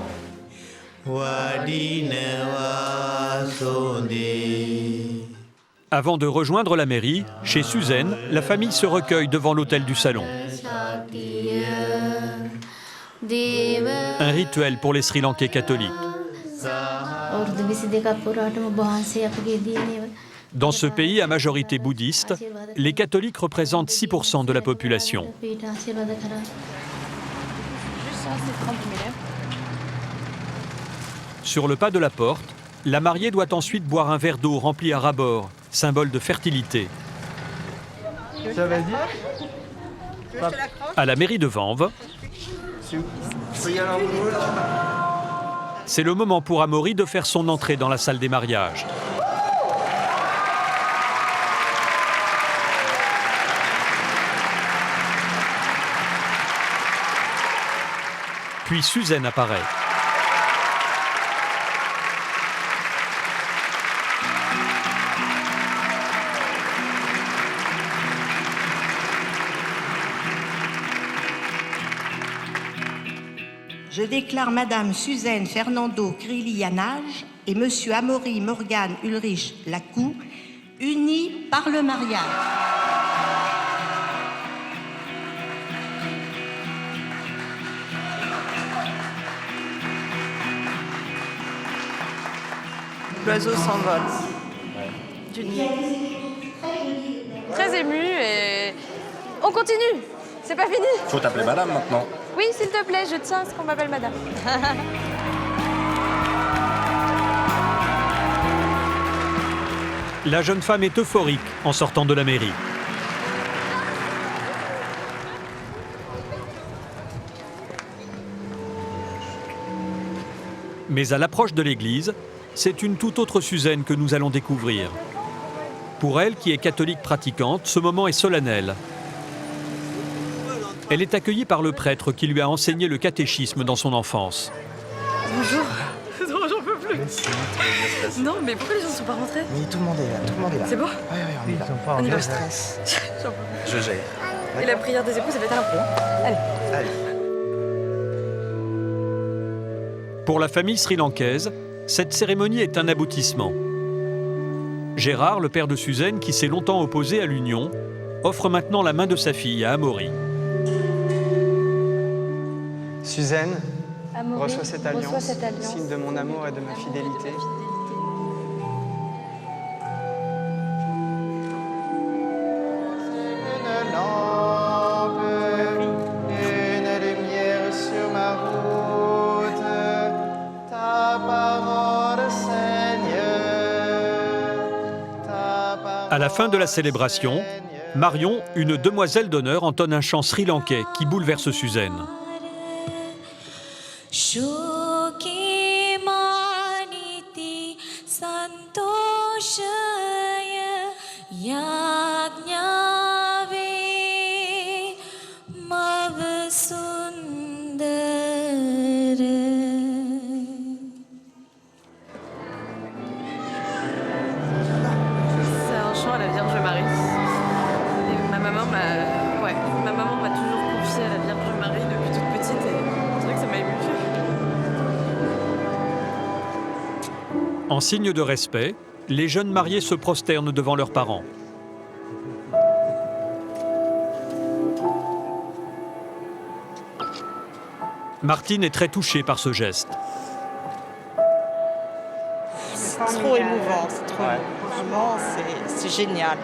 B: Avant de rejoindre la mairie, chez Suzanne, la famille se recueille devant l'autel du salon. Un rituel pour les Sri Lankais catholiques. Dans ce pays à majorité bouddhiste, les catholiques représentent 6% de la population. Sur le pas de la porte, la mariée doit ensuite boire un verre d'eau rempli à ras-bord, symbole de fertilité.
J: Ça vas-y.
B: À la mairie de Vanves, c'est le moment pour Amaury de faire son entrée dans la salle des mariages. Puis Suzanne apparaît.
U: Je déclare Madame Suzanne Fernando Grilly-Yanage et Monsieur Amaury Morgan Ulrich Lacou unis par le mariage.
G: L'oiseau s'envole.
I: Du nid. Très émue et on continue. C'est pas fini.
D: Faut t'appeler madame maintenant.
I: Oui, s'il te plaît, je tiens à ce qu'on m'appelle madame.
B: La jeune femme est euphorique en sortant de la mairie. Mais à l'approche de l'église, c'est une toute autre Suzanne que nous allons découvrir. Pour elle, qui est catholique pratiquante, ce moment est solennel. Elle est accueillie par le prêtre qui lui a enseigné le catéchisme dans son enfance.
I: Bonjour. Non, j'en peux plus. Non, mais pourquoi les gens ne sont pas rentrés?
V: Oui, tout le monde est là, tout le monde est là.
I: C'est bon?
V: Oui, on est là.
I: On y va.
V: Le stress.
I: J'en peux plus.
V: Je gère.
I: Et la prière des époux, ça va être un peu. Allez.
V: Allez.
B: Pour la famille sri-lankaise, cette cérémonie est un aboutissement. Gérard, le père de Suzanne, qui s'est longtemps opposé à l'union, offre maintenant la main de sa fille à Amaury.
E: Suzanne,
I: Amaury,
E: reçois cette alliance, signe de mon amour et de ma fidélité.
J: Une lampe, une lumière sur ma route, ta parole, Seigneur, ta parole.
B: À la fin de la célébration, Marion, une demoiselle d'honneur, entonne un chant sri-lankais qui bouleverse Suzanne.
W: Shoki maniti santoshaya yajnave mavsundara.
I: C'est un chant à la Vierge Marie. Et ma maman m'a toujours confié à la Vierge Marie depuis toute petite et c'est vrai que ça m'a émue.
B: En signe de respect, les jeunes mariés se prosternent devant leurs parents. Martine est très touchée par ce geste.
G: C'est trop émouvant, c'est trop émouvant, c'est génial.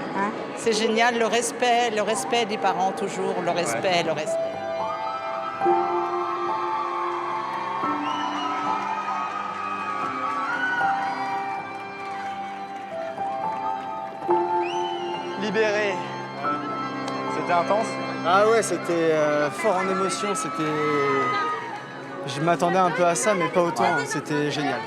G: C'est génial, le respect des parents toujours, le respect.
E: Libéré. C'était intense? Ah ouais, c'était fort en émotion, Je m'attendais un peu à ça, mais pas autant, c'était génial.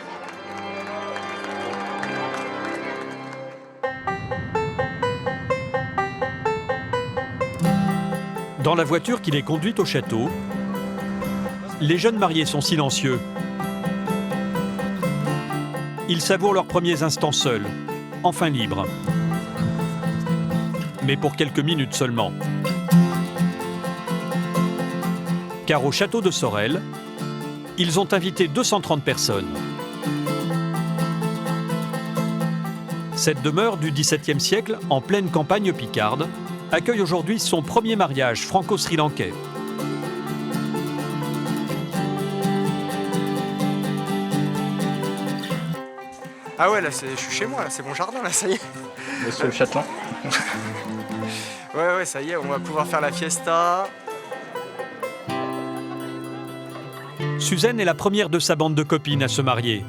B: Dans la voiture qui les conduit au château, les jeunes mariés sont silencieux. Ils savourent leurs premiers instants seuls, enfin libres. Mais pour quelques minutes seulement. Car au château de Sorel, ils ont invité 230 personnes. Cette demeure du XVIIe siècle, en pleine campagne picarde, accueille aujourd'hui son premier mariage franco-sri-lankais.
E: Ah ouais, là, je suis chez moi, là, c'est mon jardin, là, ça y est.
J: Monsieur le Châtelain.
E: Ouais, ça y est, on va pouvoir faire la fiesta.
B: Suzanne est la première de sa bande de copines à se marier.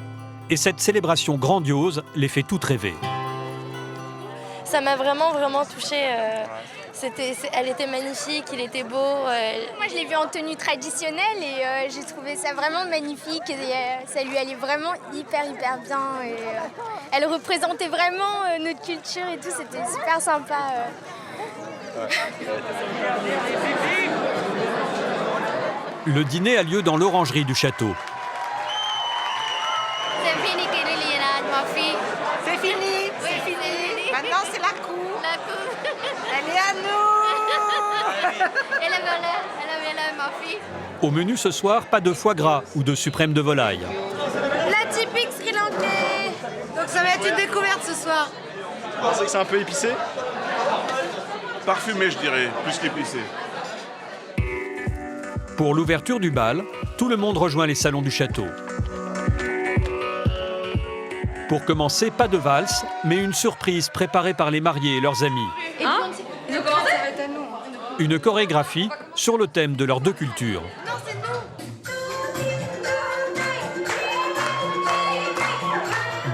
B: Et cette célébration grandiose les fait toutes rêver.
M: Ça m'a vraiment touchée. Elle était magnifique, il était beau. Moi, je l'ai vu en tenue traditionnelle et j'ai trouvé ça vraiment magnifique. Et, ça lui allait vraiment hyper bien. Et, elle représentait vraiment notre culture et tout. C'était super sympa.
B: Le dîner a lieu dans l'orangerie du château.
M: C'est fini, ma fille.
G: C'est fini.
M: C'est fini.
G: Maintenant, c'est la cour.
M: La cour.
G: Elle est à nous.
M: Elle est là, ma fille.
B: Au menu ce soir, pas de foie gras ou de suprême de volaille.
M: La typique Sri Lankais.
G: Donc ça va être une découverte ce soir.
A: Vous pensez que c'est un peu épicé? Parfumé, je dirais, plus qu'épicé.
B: Pour l'ouverture du bal, tout le monde rejoint les salons du château. Pour commencer, pas de valse, mais une surprise préparée par les mariés et leurs amis.
I: Hein? Ils ont commencé? Ça va être à nous.
B: Une chorégraphie sur le thème de leurs deux cultures.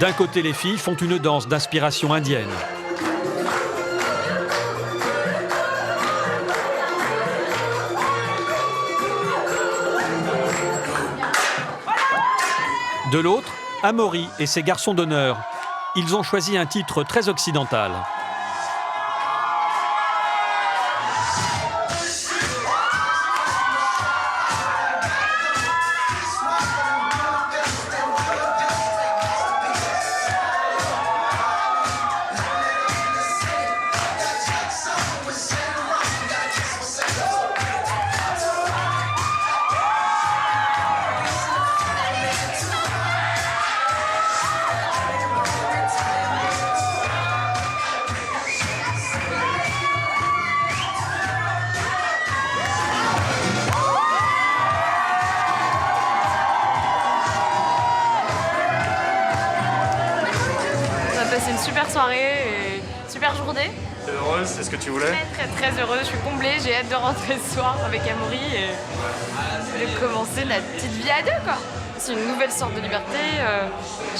B: D'un côté, les filles font une danse d'inspiration indienne. De l'autre, Amaury et ses garçons d'honneur. Ils ont choisi un titre très occidental.
I: Passé une super soirée et super journée.
A: T'es heureuse, c'est ce que tu voulais?
I: Très heureuse, je suis comblée, j'ai hâte de rentrer ce soir avec Amaury et de commencer la petite vie à deux quoi. C'est une nouvelle sorte de liberté,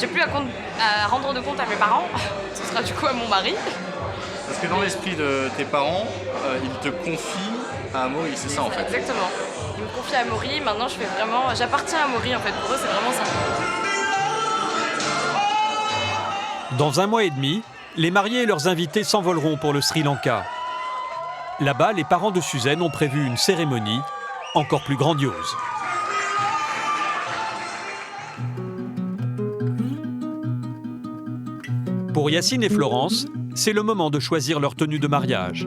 I: j'ai plus à rendre de compte à mes parents, ce sera du coup à mon mari.
A: Parce que dans l'esprit de tes parents, ils te confient à Amaury, c'est ça en fait?
I: Exactement. Ils me confient à Amaury, maintenant j'appartiens à Amaury en fait, pour eux c'est vraiment ça.
B: Dans un mois et demi, les mariés et leurs invités s'envoleront pour le Sri Lanka. Là-bas, les parents de Suzanne ont prévu une cérémonie encore plus grandiose. Pour Yacine et Florence, c'est le moment de choisir leur tenue de mariage,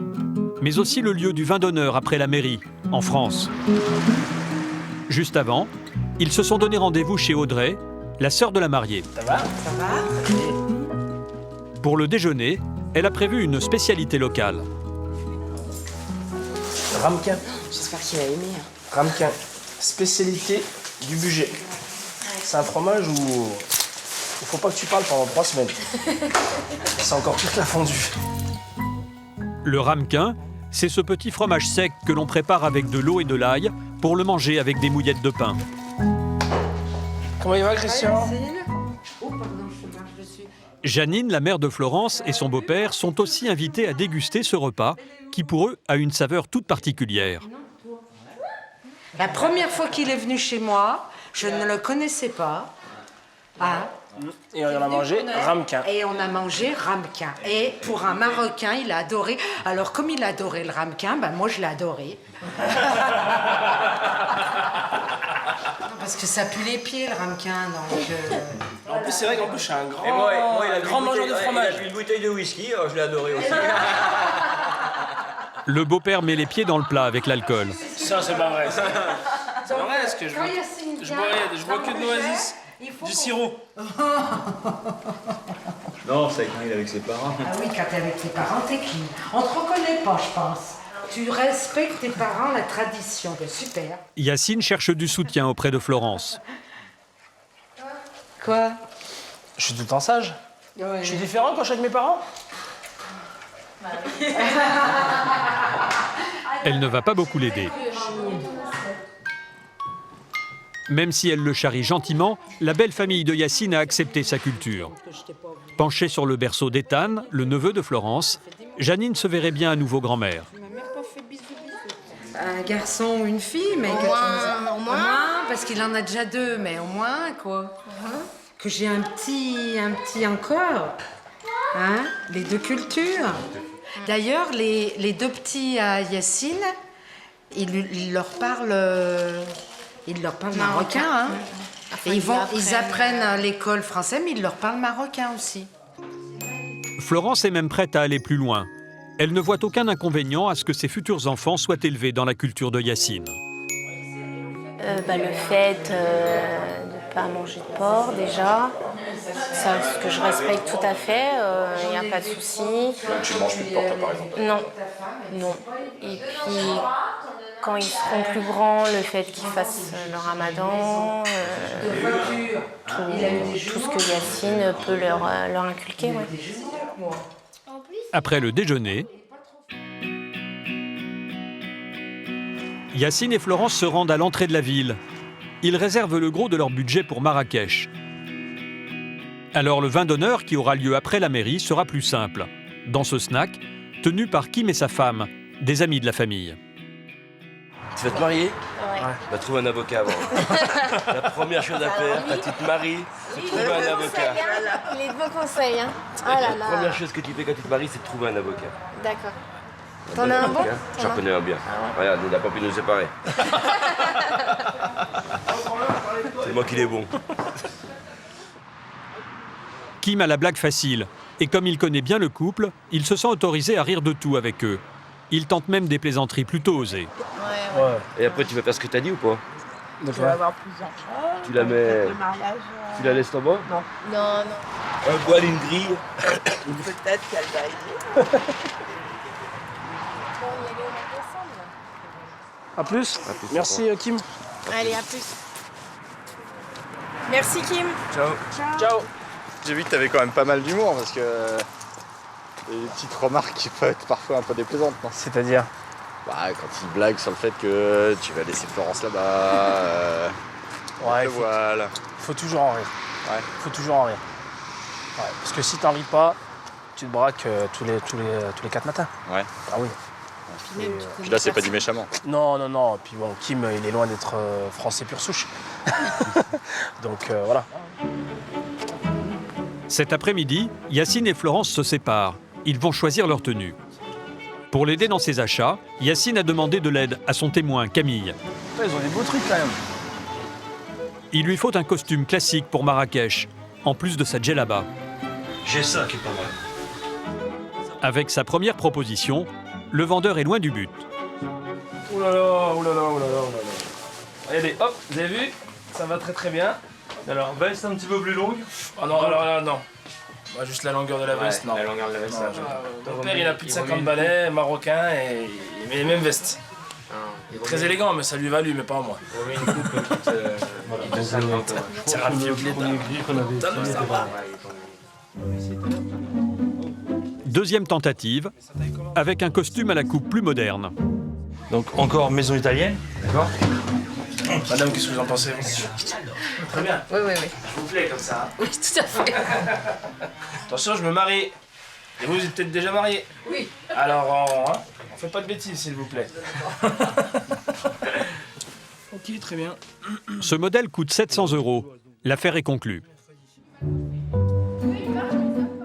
B: mais aussi le lieu du vin d'honneur après la mairie, en France. Juste avant, ils se sont donné rendez-vous chez Audrey, la sœur de la mariée.
V: Ça va? Ça va?
B: Pour le déjeuner, elle a prévu une spécialité locale.
V: Ramequin.
O: J'espère qu'il a aimé.
V: Ramequin. Spécialité du budget. C'est un fromage où il faut pas que tu parles pendant 3 semaines. C'est encore pire que la fondue.
B: Le ramequin, c'est ce petit fromage sec que l'on prépare avec de l'eau et de l'ail pour le manger avec des mouillettes de pain.
V: Comment il va, Christian?
B: Janine, la mère de Florence, et son beau-père sont aussi invités à déguster ce repas qui, pour eux, a une saveur toute particulière.
C: La première fois qu'il est venu chez moi, je ne le connaissais pas. Ah.
V: Et on a mangé ramequin.
C: Et on a mangé ramequin. Et pour un Marocain, il a adoré. Alors, comme il a adoré le ramequin, ben moi, je l'ai adoré. Parce que ça pue les pieds, le ramequin, donc...
V: En plus, c'est vrai qu'en plus, je suis un grand,
H: grand
V: mangeur de fromage.
H: Il a bu une bouteille de whisky, je l'ai adoré aussi.
B: Le beau-père met les pieds dans le plat avec l'alcool.
V: Ça, c'est pas vrai. C'est pas vrai, parce que je bois que de l'oasis, du sirop.
H: Non, ça il est avec ses parents.
C: Ah oui, quand t'es avec tes parents, t'es clean. On te reconnaît pas, je pense. Tu respectes tes parents, la tradition. Super.
B: Yacine cherche du soutien auprès de Florence.
C: Quoi?
V: Je suis tout le temps sage.
C: Ouais,
V: je suis différent quand je suis avec mes parents.
B: Elle ne va pas beaucoup l'aider. Même si elle le charrie gentiment, la belle famille de Yacine a accepté sa culture. Penchée sur le berceau d'Ethan, le neveu de Florence, Janine se verrait bien à nouveau grand-mère.
C: un garçon ou une fille, mais
M: Au moins.
C: parce qu'il en a déjà 2, mais au moins quoi. Que j'ai un petit encore. Hein, les 2 cultures. D'ailleurs, les 2 petits à Yacine, ils leur parlent marocain. Hein.
M: Enfin,
C: Et ils apprennent à l'école française, mais ils leur parlent marocain aussi.
B: Florence est même prête à aller plus loin. Elle ne voit aucun inconvénient à ce que ses futurs enfants soient élevés dans la culture de Yacine.
Q: Le fait de ne pas manger de porc, déjà, ça, ce que je respecte tout à fait, il n'y a pas de souci.
D: Tu manges plus de porc, toi, par exemple?
Q: Non. Et puis, quand ils seront plus grands, le fait qu'ils fassent le ramadan, tout ce que Yacine peut leur inculquer. Ouais.
B: Après le déjeuner, Yacine et Florence se rendent à l'entrée de la ville. Ils réservent le gros de leur budget pour Marrakech. Alors le vin d'honneur qui aura lieu après la mairie sera plus simple. Dans ce snack, tenu par Kim et sa femme, des amis de la famille.
K: Tu vas te marier?
Q: Ouais.
K: Bah, trouve un avocat avant. La première chose à faire quand tu te maries, c'est de trouver un avocat.
M: Les bons conseils, hein. Oh là
K: La
M: là.
K: première chose que tu fais quand tu te maries, c'est de trouver un avocat.
M: D'accord. T'en as un bon?
K: J'en connais un bien. Regarde, il n'a pas pu nous séparer. C'est moi qui l'ai bon.
B: Kim a la blague facile, et comme il connaît bien le couple, il se sent autorisé à rire de tout avec eux. Il tente même des plaisanteries plutôt osées.
K: Ouais. Et après, tu vas faire ce que t'as dit ou pas?
G: Tu vas avoir plusieurs choses.
K: Tu la mets.
G: Le mariage.
K: Tu la laisses là-bas?
G: Non.
K: Un poil, une grille.
G: Peut-être qu'elle va aider.
V: À plus. Merci Kim.
M: Allez, à plus.
O: Merci Kim.
V: Ciao.
J: J'ai vu que t'avais quand même pas mal d'humour parce que il y a des petites remarques qui peuvent être parfois un peu déplaisantes, non?
V: C'est-à-dire?
J: Bah, quand il blague sur le fait que tu vas laisser Florence là-bas.
V: Ouais,
J: voilà.
V: Faut toujours en rire.
J: Ouais.
V: Faut toujours en rire. Ouais, parce que si t'en ris pas, tu te braques tous les 4 matins.
J: Ouais.
V: Ah oui.
J: Puis là, c'est pas dit méchamment.
V: Non. Puis bon, Kim, il est loin d'être français pure souche. Donc voilà.
B: Cet après-midi, Yacine et Florence se séparent. Ils vont choisir leur tenue. Pour l'aider dans ses achats, Yacine a demandé de l'aide à son témoin, Camille.
V: Ils ont des beaux trucs quand même.
B: Il lui faut un costume classique pour Marrakech, en plus de sa djellaba.
H: J'ai ça qui est pas mal.
B: Avec sa première proposition, le vendeur est loin du but.
V: Oh là là. Regardez, hop, vous avez vu? Ça va très très bien. Alors, veste un petit peu plus longue. Ah non, alors là, non. Bah, juste la longueur de la veste, non.
E: La longueur de la veste,
V: Mon père, il a plus de 50 balais, marocain, et il met les mêmes vestes. Il est très élégant, mais ça lui va lui, mais pas à moi. C'est ravi au
B: Deuxième tentative, avec un costume à la coupe plus moderne.
H: Donc encore maison italienne, d'accord?
V: Madame, qu'est-ce que vous en pensez? Très bien.
O: Oui.
V: Je vous plais comme ça.
O: Oui, tout à fait.
V: Attention, je me marie. Et vous êtes peut-être déjà mariés?
O: Oui.
V: Alors, on fait pas de bêtises, s'il vous plaît. Ok, très bien.
B: Ce modèle coûte 700 €. L'affaire est conclue.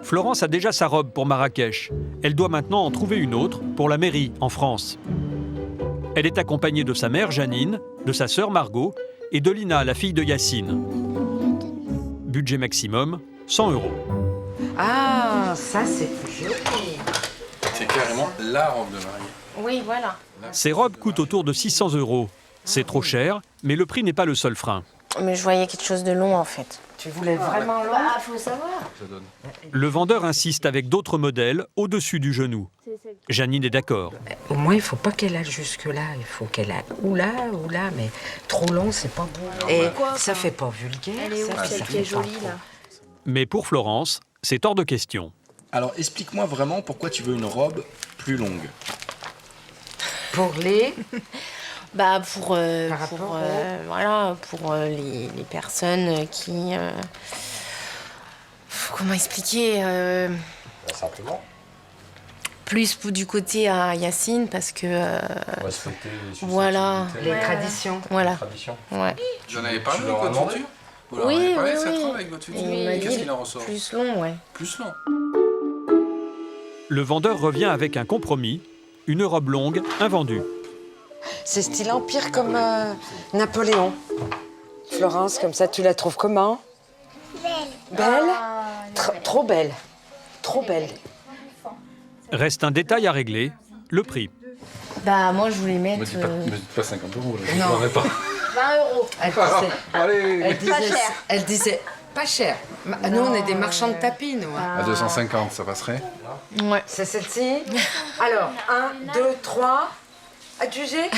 B: Florence a déjà sa robe pour Marrakech. Elle doit maintenant en trouver une autre pour la mairie, en France. Elle est accompagnée de sa mère Janine, de sa sœur Margot et de Lina, la fille de Yacine. Budget maximum, 100 €.
C: Ah, ça c'est plus joli.
D: C'est carrément la robe de mariée.
Q: Oui, voilà.
B: Ces robes coûtent autour de 600 €. C'est trop cher, mais le prix n'est pas le seul frein.
Q: Mais je voyais quelque chose de long en fait.
C: Tu voulais vraiment long?
Q: Faut savoir.
B: Le vendeur insiste avec d'autres modèles au-dessus du genou. Janine est d'accord.
C: Au moins, il faut pas qu'elle aille jusque-là. Il faut qu'elle aille ou là, mais trop long, c'est pas beau. Et ça fait pas vulgaire.
O: Elle est où, celle qui est jolie, là?
B: Mais pour Florence, c'est hors de question.
D: Alors explique-moi vraiment pourquoi tu veux une robe plus longue.
C: Pour les...
Q: Pour les personnes qui... comment expliquer
D: Simplement.
C: Plus du côté à Yacine parce que
D: Respecter les
C: voilà
D: susceptibilités.
C: les traditions.
D: Les
C: Voilà.
D: traditions.
C: Ouais.
J: Vous en avez parlé
D: Tu
J: avec
D: leur as
J: votre
D: demandé
J: futur? Vous leur
C: Oui,
J: avez
C: oui,
J: parlé cette
C: oui.
J: fois avec votre futur?
C: Il m'a
J: Qu'est-ce
C: dit
J: qu'il en ressort?
C: plus long, ouais.
J: Plus long.
B: Le vendeur revient avec un compromis, une robe longue invendue.
L: C'est style empire comme Napoléon. Florence, comme ça, tu la trouves comment? Belle. Trop belle. Trop belle.
B: Reste un détail à régler, le prix.
C: Bah moi je voulais mettre.
J: Me dites pas 50 euros, là, je ne
C: Non.
J: prendrai pas.
C: 20 €.
J: Allez.
C: Elle disait pas cher. Nous on est des marchands de tapis, nous.
J: À 250, ça passerait?
C: Ouais.
L: C'est celle-ci. Alors, 1, 2, 3. As-tu jugé?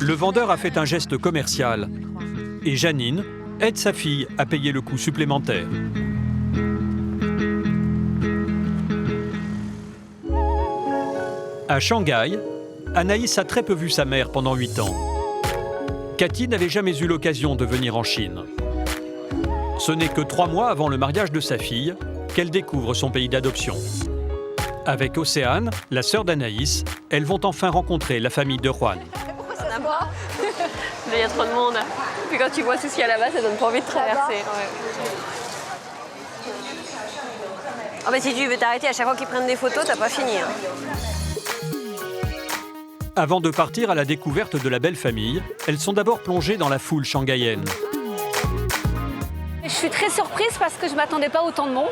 B: Le vendeur a fait un geste commercial. Et Janine aide sa fille à payer le coût supplémentaire. À Shanghai, Anaïs a très peu vu sa mère pendant 8 ans. Cathy n'avait jamais eu l'occasion de venir en Chine. Ce n'est que 3 mois avant le mariage de sa fille qu'elle découvre son pays d'adoption. Avec Océane, la sœur d'Anaïs, elles vont enfin rencontrer la famille de Juan.
Q: Ça n'a pas. Il y a trop de monde. Puis quand tu vois tout ce qu'il y a là-bas, ça donne pas envie de traverser. Ouais. Ah bah si tu veux t'arrêter à chaque fois qu'ils prennent des photos, t'as pas fini. Hein.
B: Avant de partir à la découverte de la belle famille, elles sont d'abord plongées dans la foule shanghaïenne.
P: Je suis très surprise parce que je ne m'attendais pas à autant de monde.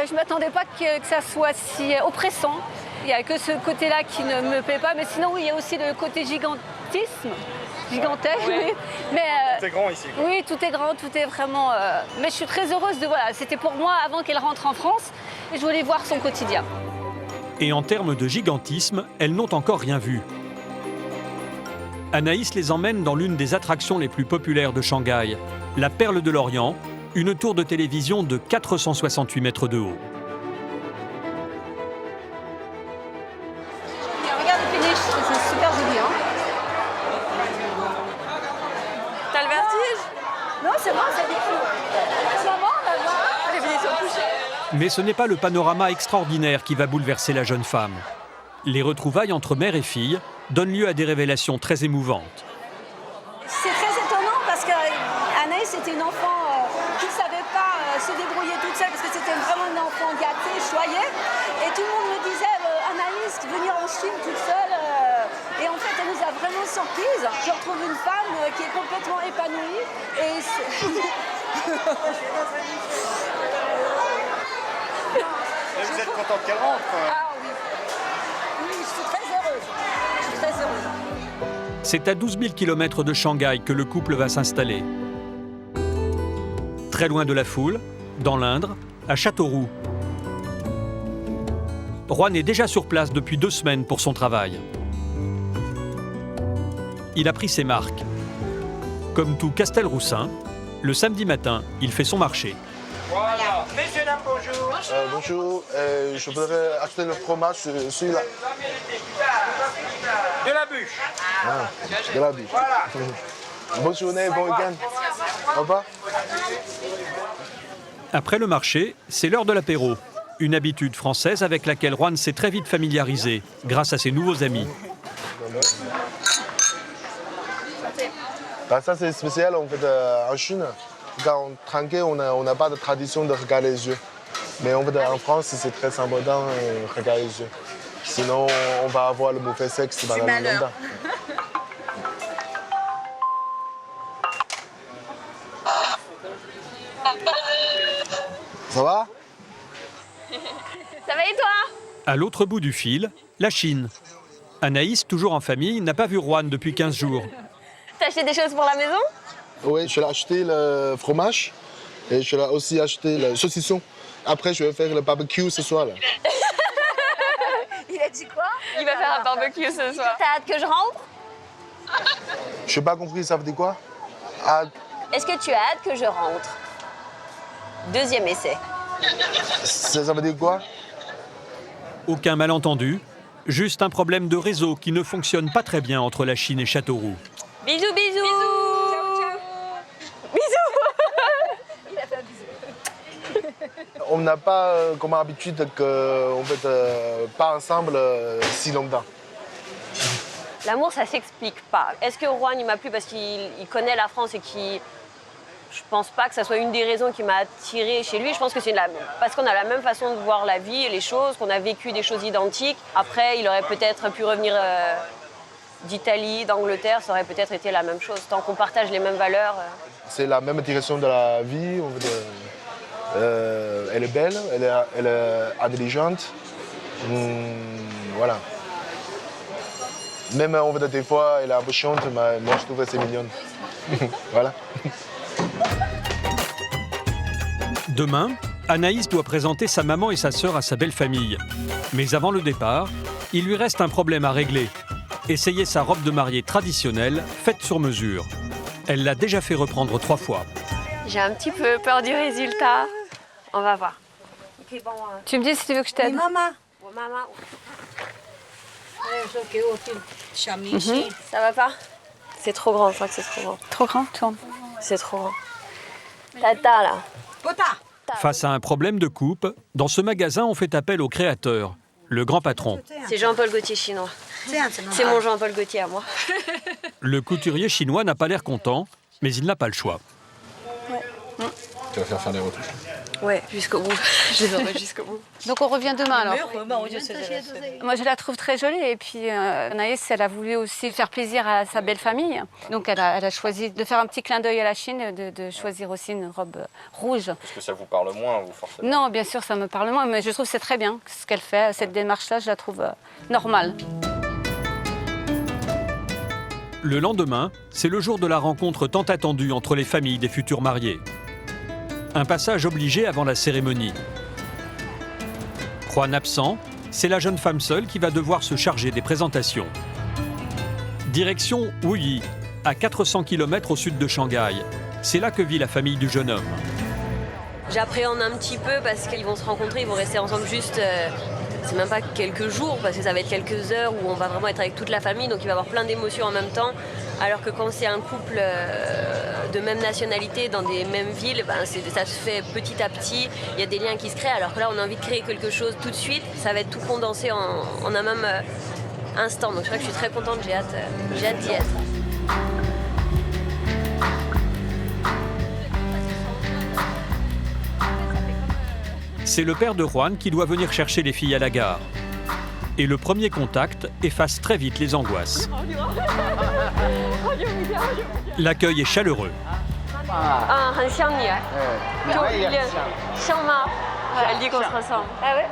P: Je ne m'attendais pas que ça soit si oppressant. Il n'y a que ce côté-là qui ne me plaît pas, mais sinon oui, il y a aussi le côté gigantesque.
V: Ouais.
P: Mais,
V: C'est grand ici. Quoi.
P: Oui, tout est grand, tout est vraiment... Mais je suis très heureuse de... Voilà, c'était pour moi avant qu'elle rentre en France et je voulais voir son quotidien.
B: Et en termes de gigantisme, elles n'ont encore rien vu. Anaïs les emmène dans l'une des attractions les plus populaires de Shanghai, la Perle de l'Orient, une tour de télévision de 468 mètres de haut.
P: Regarde le finish, c'est super joli. Hein.
Q: T'as le vertige?
P: Non, c'est bon, c'est des filles. Maman, on va voir.
Q: Les filles sont couchées.
B: Mais ce n'est pas le panorama extraordinaire qui va bouleverser la jeune femme. Les retrouvailles entre mère et fille donnent lieu à des révélations très émouvantes.
P: C'est très étonnant parce qu'Anaïs était une enfant qui ne savait pas se débrouiller toute seule parce que c'était vraiment une enfant gâtée, choyée. Et tout le monde me disait Anaïs, venir en Chine toute seule. Et en fait, elle nous a vraiment surprise. Je retrouve une femme qui est complètement épanouie. Et
V: vous êtes contente qu'elle rentre quand même.
P: Ah oui. Oui, je suis très heureuse. Je suis très heureuse.
B: C'est à 12 000 km de Shanghai que le couple va s'installer. Très loin de la foule, dans l'Indre, à Châteauroux. Juan est déjà sur place depuis 2 semaines pour son travail. Il a pris ses marques. Comme tout Castelroussin, le samedi matin, il fait son marché.
V: Voilà. Messieurs, dames, bonjour.
R: Bonjour, je voudrais acheter le fromage, celui-là.
V: De la bûche.
R: Ah, de la bûche.
V: Voilà.
R: Bonne journée, bon week-end. Au revoir.
B: Après le marché, c'est l'heure de l'apéro. Une habitude française avec laquelle Juan s'est très vite familiarisé, grâce à ses nouveaux amis.
R: Bah, ça, c'est spécial en fait, en Chine. Quand on tranquille, on n'a pas de tradition de regarder les yeux. Mais en fait, en France, c'est très important de regarder les yeux. Sinon, on va avoir le mauvais sexe pendant longtemps. Ça va?
Q: Ça va et toi?
B: À l'autre bout du fil, la Chine. Anaïs, toujours en famille, n'a pas vu Juan depuis 15 jours.
Q: T'as acheté des choses pour la maison?
R: Oui, je l'ai acheté le fromage et je l'ai aussi acheté le saucisson. Après, je vais faire le barbecue ce soir. Là.
P: Il a dit quoi?
Q: Il va faire un barbecue ce soir. T'as hâte que je rentre?
R: Je n'ai pas compris, ça veut dire quoi? Ah,
Q: Est-ce que tu as hâte que je rentre? Deuxième essai.
R: ça veut dire quoi?
B: Aucun malentendu, juste un problème de réseau qui ne fonctionne pas très bien entre la Chine et Châteauroux.
Q: Bisous, bisous.
P: Ciao, ciao.
Q: Bisous.
P: Il a fait un bisou.
R: On n'a pas comme habitude qu'on ne fait pas ensemble si longtemps.
Q: L'amour, ça s'explique pas. Est-ce que Juan, il m'a plu parce qu'il connaît la France et qu'il... Je pense pas que ça soit une des raisons qui m'a attirée chez lui. Je pense que c'est parce qu'on a la même façon de voir la vie et les choses, qu'on a vécu des choses identiques. Après, il aurait peut-être pu revenir d'Italie, d'Angleterre, ça aurait peut-être été la même chose. Tant qu'on partage les mêmes valeurs.
R: C'est la même direction de la vie. Elle est belle, elle est intelligente. Voilà. Même des fois, elle est un peu chiante, mais moi je trouve que c'est mignonne. Voilà.
B: Demain, Anaïs doit présenter sa maman et sa sœur à sa belle famille. Mais avant le départ, il lui reste un problème à régler. Essayer sa robe de mariée traditionnelle, faite sur mesure. Elle l'a déjà fait reprendre 3 fois.
Q: J'ai un petit peu peur du résultat. On va voir.
O: Tu me dis si tu veux que je t'aide.
G: Maman.
Q: Maman. Ça va pas? C'est trop grand, je crois que c'est trop grand.
O: Trop grand, tourne.
Q: C'est trop grand. Tata, là.
B: Face à un problème de coupe, dans ce magasin, on fait appel au créateur, le grand patron.
Q: C'est Jean-Paul Gaultier chinois. C'est mon Jean-Paul Gaultier à moi.
B: Le couturier chinois n'a pas l'air content, mais il n'a pas le choix.
J: Tu vas faire des retouches.
Q: Ouais, jusqu'au bout. Je les aurai jusqu'au bout.
O: Donc on revient demain alors. Moi je la trouve très jolie et puis Anaïs elle a voulu aussi faire plaisir à sa belle famille. Donc elle a choisi de faire un petit clin d'œil à la Chine, de choisir aussi une robe rouge.
J: Parce que ça vous parle moins, vous, forcément?
O: Non, bien sûr ça me parle moins, mais je trouve que c'est très bien ce qu'elle fait. Cette démarche-là, je la trouve normale.
B: Le lendemain, c'est le jour de la rencontre tant attendue entre les familles des futurs mariés. Un passage obligé avant la cérémonie. Juan absent, c'est la jeune femme seule qui va devoir se charger des présentations. Direction Wuyi, à 400 km au sud de Shanghai. C'est là que vit la famille du jeune homme.
Q: J'appréhende un petit peu parce qu'ils vont se rencontrer, ils vont rester ensemble juste... c'est même pas quelques jours, parce que ça va être quelques heures où on va vraiment être avec toute la famille, donc il va y avoir plein d'émotions en même temps. Alors que quand c'est un couple de même nationalité dans des mêmes villes, ça se fait petit à petit, il y a des liens qui se créent, alors que là on a envie de créer quelque chose tout de suite, ça va être tout condensé en un même instant. Donc je crois que je suis très contente, j'ai hâte d'y être.
B: C'est le père de Juan qui doit venir chercher les filles à la gare. Et le premier contact efface très vite les angoisses. L'accueil est chaleureux.
Q: Elle dit qu'on se ressemble. Ah ouais?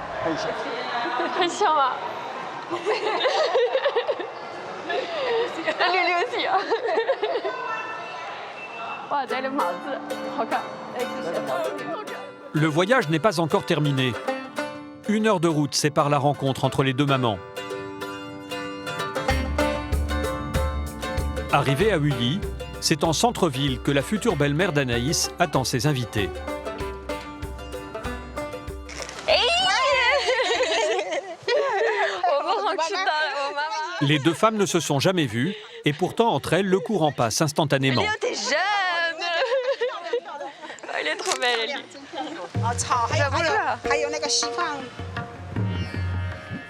Q: Lui aussi.
B: Le voyage n'est pas encore terminé. 1 heure de route sépare la rencontre entre les deux mamans. Arrivée à Wuyi, c'est en centre-ville que la future belle-mère d'Anaïs attend ses invités. Les deux femmes ne se sont jamais vues, et pourtant entre elles, le courant passe instantanément.
Q: T'es jeune. Elle est trop belle, elle.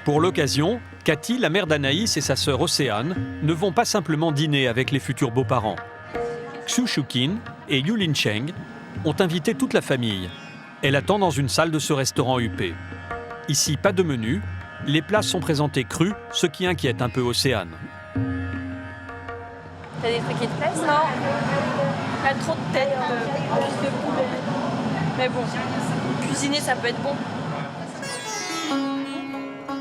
B: Pour l'occasion, Cathy, la mère d'Anaïs, et sa sœur Océane ne vont pas simplement dîner avec les futurs beaux-parents. Xu Shuqin et Yulin Cheng ont invité toute la famille. Elle attend dans une salle de ce restaurant huppé. Ici, pas de menu. Les plats sont présentés crus, ce qui inquiète un peu Océane.
Q: T'as des trucs qui te plaisent?
O: Non. Elle a trop de tête, plus de poulet. Mais bon, cuisiner, ça peut être bon.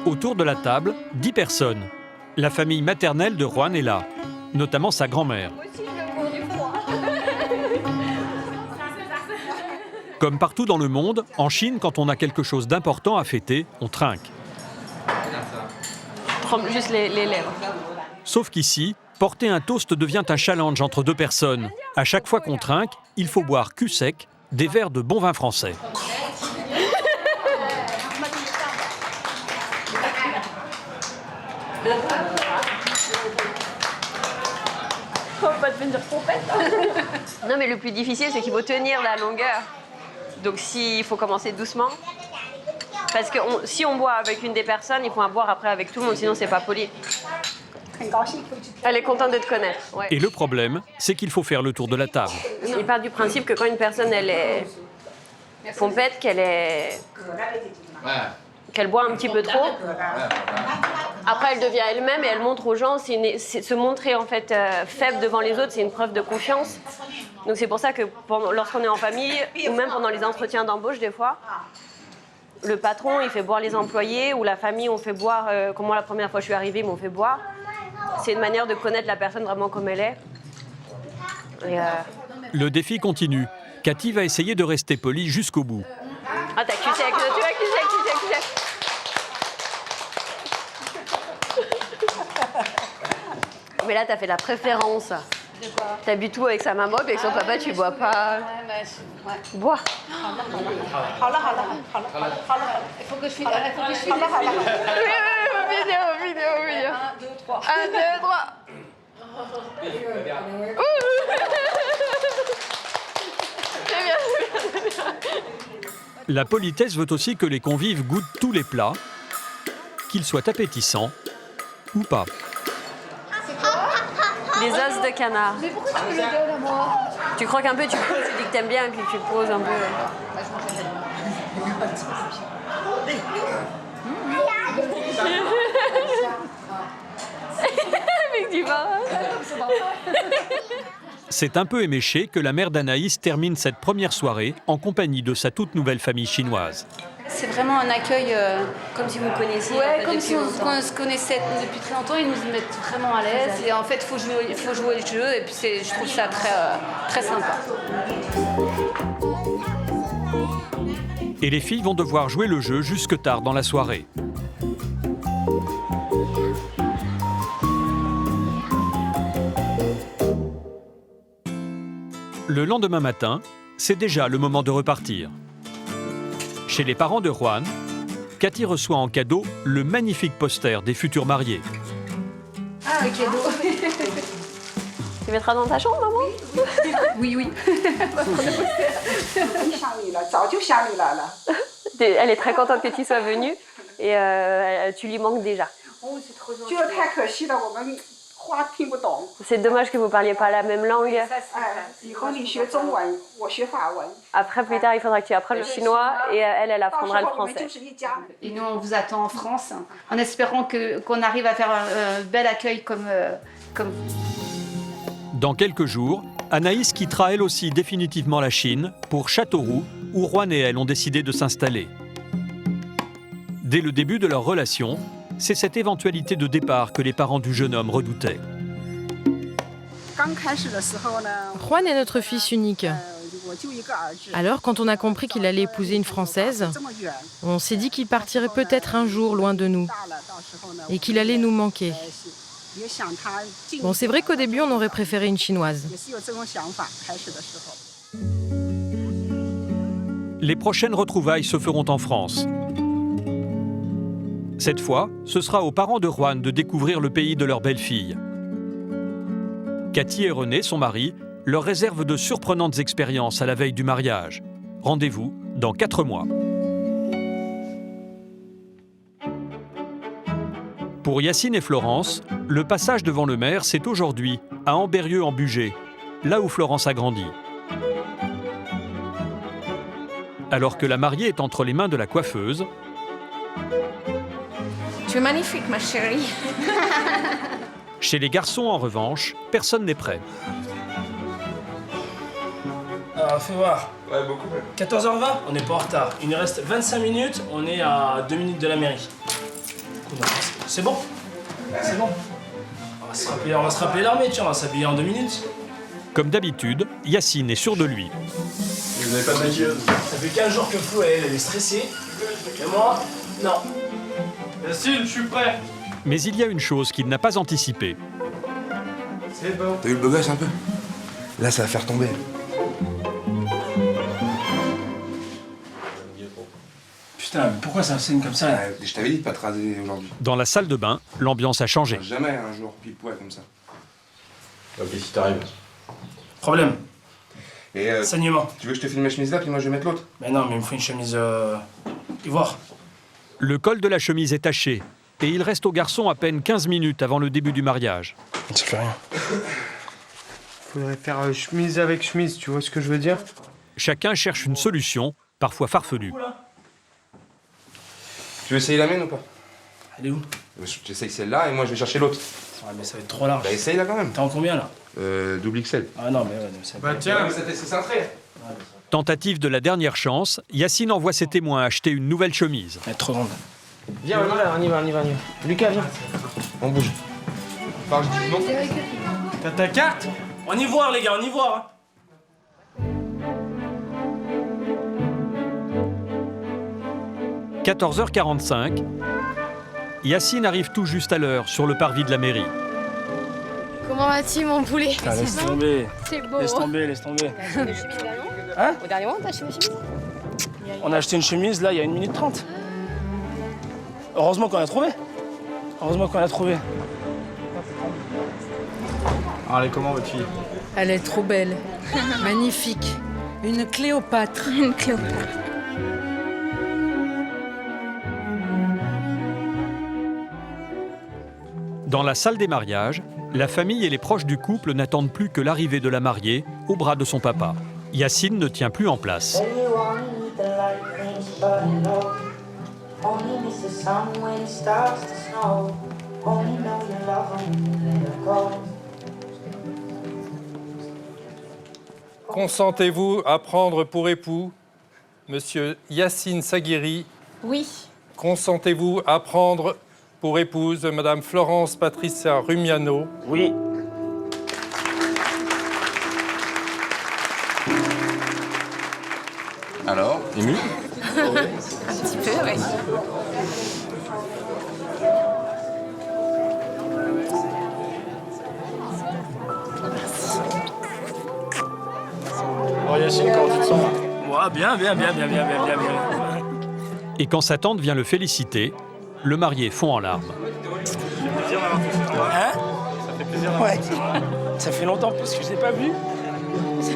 B: Autour de la table, 10 personnes. La famille maternelle de Juan est là, notamment sa grand-mère. Comme partout dans le monde, en Chine, quand on a quelque chose d'important à fêter, on trinque.
Q: Prends juste les lèvres.
B: Sauf qu'ici, porter un toast devient un challenge entre deux personnes. À chaque fois qu'on trinque, il faut boire cul sec, des verres de bon vin français.
Q: On va pas devenir pompette. Non mais le plus difficile c'est qu'il faut tenir la longueur. Donc s'il faut commencer doucement, parce que si on boit avec une des personnes, il faut en boire après avec tout le monde, sinon c'est pas poli. Elle est contente de te connaître. Ouais.
B: Et le problème, c'est qu'il faut faire le tour de la table.
Q: Il part du principe que quand une personne elle est pompette, qu'elle boit un petit peu trop, après elle devient elle-même et elle montre aux gens, se montrer en fait faible devant les autres, c'est une preuve de confiance. Donc c'est pour ça que lorsqu'on est en famille, ou même pendant les entretiens d'embauche des fois, le patron il fait boire les employés, ou la famille on fait boire, comme moi la première fois je suis arrivée, ils m'ont fait boire. C'est une manière de connaître la personne vraiment comme elle est. Et
B: Le défi continue. Cathy va essayer de rester polie jusqu'au bout.
Q: Ah, t'as accusé avec le... Tu vas accuser. Mais là, t'as fait la préférence. T'as bu tout avec sa maman, puis avec son papa, tu bois pas. Bois.
P: Il faut que je filme.
Q: Vidéo.
P: 1, 2, 3.
Q: 1, 2, 3.
B: La politesse veut aussi que les convives goûtent tous les plats, qu'ils soient appétissants ou pas.
Q: Les os de canard.
P: Mais pourquoi tu me le donnes à moi?
Q: Tu croques un peu, tu poses, tu dis que t'aimes bien, et puis tu poses un peu.
B: C'est un peu éméché que la mère d'Anaïs termine cette première soirée en compagnie de sa toute nouvelle famille chinoise.
P: C'est vraiment un accueil...
Q: Comme si vous me connaissiez.
P: Ouais, comme si on se connaissait depuis très longtemps. Ils nous mettent vraiment à l'aise. Et en fait, il faut jouer le jeu. Et puis je trouve ça très sympa.
B: Et les filles vont devoir jouer le jeu jusque tard dans la soirée. Le lendemain matin, c'est déjà le moment de repartir. Chez les parents de Juan, Cathy reçoit en cadeau le magnifique poster des futurs mariés.
P: Ah, le cadeau.
Q: Tu mettras dans ta chambre, maman?
P: Oui.
Q: Elle est très contente que tu sois venue et tu lui manques déjà.
P: Oh, c'est trop gentil.
Q: C'est dommage que vous ne parliez pas la même langue. Après, plus tard, il faudra que tu apprennes le chinois et elle apprendra le français.
P: Et nous, on vous attend en France, en espérant qu'on arrive à faire un bel accueil comme...
B: Dans quelques jours, Anaïs quittera elle aussi définitivement la Chine pour Châteauroux, où Juan et elle ont décidé de s'installer. Dès le début de leur relation, c'est cette éventualité de départ que les parents du jeune homme redoutaient.
F: Juan est notre fils unique. Alors, quand on a compris qu'il allait épouser une Française, on s'est dit qu'il partirait peut-être un jour loin de nous et qu'il allait nous manquer. Bon, c'est vrai qu'au début, on aurait préféré une Chinoise.
B: Les prochaines retrouvailles se feront en France. Cette fois, ce sera aux parents de Juan de découvrir le pays de leur belle-fille. Cathy et René, son mari, leur réservent de surprenantes expériences à la veille du mariage. Rendez-vous dans 4 mois. Pour Yacine et Florence, le passage devant le maire, c'est aujourd'hui, à Ambérieu-en-Bugey, là où Florence a grandi. Alors que la mariée est entre les mains de la coiffeuse,
U: tu es magnifique, ma chérie.
B: chez les garçons, en revanche, personne n'est prêt.
V: Alors, fais voir.
K: Ouais, beaucoup.
V: 14h20, on n'est pas en retard. Il nous reste 25 minutes, on est à 2 minutes de la mairie. C'est bon. C'est bon. On va se rappeler l'armée, tu vois, on va s'habiller en 2 minutes.
B: Comme d'habitude, Yacine est sûr de lui.
K: Vous n'avez pas de maquilleuse?
V: Ça fait 15 jours que Flo, elle est stressée. Et moi, non.
K: Yacine, je suis prêt.
B: Mais il y a une chose qu'il n'a pas anticipée.
K: C'est bon.
D: T'as eu le beau gosse un peu? Là, ça va faire tomber.
V: Putain, mais pourquoi ça scène comme ça?
D: Je t'avais dit de pas te raser aujourd'hui.
B: Dans la salle de bain, l'ambiance a changé.
D: Jamais un jour pile poil comme ça.
K: Ok, si t'arrives.
V: Problème. Et saignement.
J: Tu veux que je te filme ma chemise là, puis moi je vais mettre l'autre?
V: Mais non, mais il me faut une chemise ivoire.
B: Le col de la chemise est taché et il reste au garçon à peine 15 minutes avant le début du mariage.
V: Ça fait rien.
N: Faudrait faire chemise avec chemise, tu vois ce que je veux dire?
B: Chacun cherche une solution, parfois farfelue.
J: Tu veux essayer la mienne ou pas?
V: Elle est où?
J: Tu essayes celle-là et moi je vais chercher l'autre.
V: Ouais, mais ça va être trop large.
J: Bah essaye là quand même.
V: T'es en combien là?
J: Double XL.
V: Ah non, mais ouais, ça
J: bah tiens, c'est cintré.
B: Tentative de la dernière chance, Yacine envoie ses témoins acheter une nouvelle chemise.
V: Elle est trop grande.
N: Viens, on y va. Lucas, viens.
J: On bouge. Enfin, je dis non.
N: T'as ta carte?
V: On y voit les gars, on y voit. Hein.
B: 14h45, Yacine arrive tout juste à l'heure sur le parvis de la mairie.
I: Comment vas-tu, mon poulet?
V: Laisse tomber.
I: C'est beau.
V: Laisse tomber.
I: Hein? Au dernier moment, t'as acheté une chemise?
V: On a acheté une chemise là il y a 1 minute 30. Heureusement qu'on a trouvé.
J: Alors, elle est comment votre fille?
C: Elle est trop belle. Magnifique. Une Cléopâtre.
I: Une Cléopâtre.
B: Dans la salle des mariages, la famille et les proches du couple n'attendent plus que l'arrivée de la mariée au bras de son papa. Yacine ne tient plus en place.
S: Consentez-vous à prendre pour époux Monsieur Yacine Saguiri?
I: Oui.
S: Consentez-vous à prendre pour épouse Madame Florence Patricia Rumiano?
V: Oui.
J: Alors, ému?
I: Un petit peu, oui.
V: Oh Yacine, comment tu te sens? Ouais, bien.
B: Et quand sa tante vient le féliciter, le marié fond en larmes.
V: Ça fait plaisir d'avoir tout ça. Hein? Ça fait plaisir d'avoir tout ça. Ça fait longtemps plus que je l'ai pas vu. Ça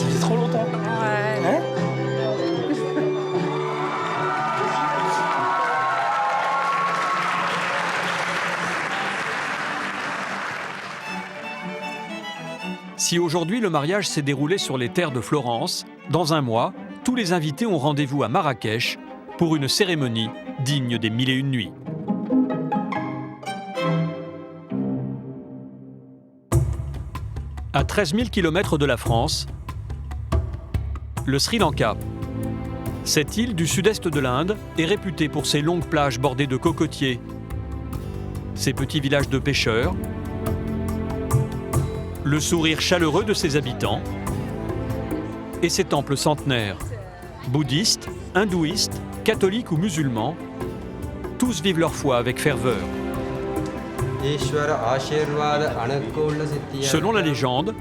V: fait trop longtemps.
I: Ouais.
V: Hein?
B: Si aujourd'hui le mariage s'est déroulé sur les terres de Florence, dans un mois, tous les invités ont rendez-vous à Marrakech pour une cérémonie digne des 1001 nuits. À 13 000 km de la France, le Sri Lanka. Cette île du sud-est de l'Inde est réputée pour ses longues plages bordées de cocotiers, ses petits villages de pêcheurs, le sourire chaleureux de ses habitants et ses temples centenaires. Bouddhistes, hindouistes, catholiques ou musulmans, tous vivent leur foi avec ferveur. Selon la légende,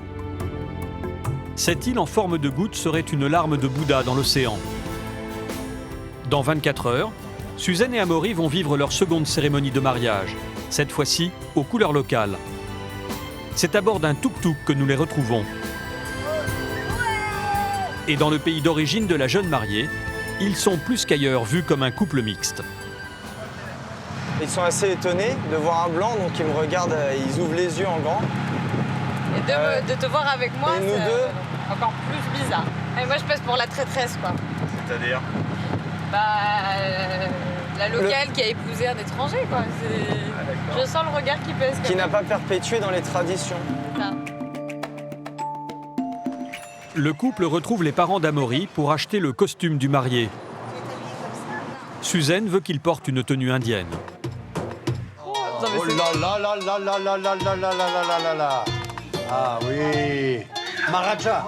B: cette île en forme de goutte serait une larme de Bouddha dans l'océan. Dans 24 heures, Suzanne et Amaury vont vivre leur seconde cérémonie de mariage, cette fois-ci aux couleurs locales. C'est à bord d'un tuk-tuk que nous les retrouvons. Et dans le pays d'origine de la jeune mariée, ils sont plus qu'ailleurs vus comme un couple mixte.
E: Ils sont assez étonnés de voir un blanc, donc ils me regardent, ils ouvrent les yeux en grand.
I: Et de te voir avec moi,
E: et nous
I: c'est
E: deux.
I: encore plus bizarre. Et moi, je passe pour la traîtresse, quoi.
J: C'est-à-dire?
I: La locale qui a épousé un étranger, quoi. Je sens le regard qui pèse.
E: Qui n'a pas perpétué dans les traditions.
I: Ça.
B: Le couple retrouve les parents d'Amaury pour acheter le costume du marié. Suzanne veut qu'il porte une tenue indienne.
T: Oh là là là là là là là là là là là là. Ah oui, Maharaja.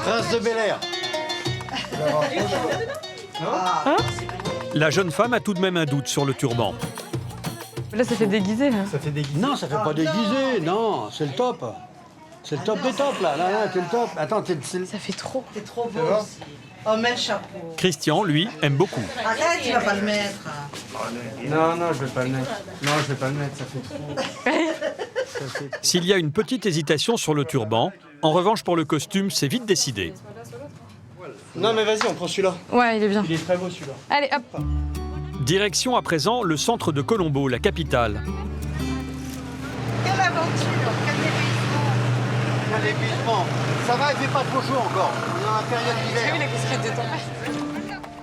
T: Prince de Bel-Air.
B: Hein? La jeune femme a tout de même un doute sur le turban.
F: Là, ça fait déguisé. Là.
T: Ça fait déguisé. Non, ça fait pas déguisé. Non, c'est le top. C'est le top des tops, là. Là, c'est le top. Attends,
F: ça fait trop.
G: C'est trop beau aussi. Oh, mets le chapeau.
B: Christian, lui, aime beaucoup.
G: Arrête, tu vas pas le mettre.
E: Non, je vais pas le mettre. Non, je vais pas le mettre, ça fait trop.
B: S'il y a une petite hésitation sur le turban, en revanche pour le costume, c'est vite décidé.
J: Non mais vas-y, on prend celui-là.
I: Ouais, il est bien.
J: Il est très beau celui-là.
I: Allez, hop.
B: Direction à présent le centre de Colombo, la capitale.
G: Quelle aventure, quel épuisement.
T: Ça va, il fait pas trop chaud encore. On est en période d'hiver.
I: la casquette de tempête.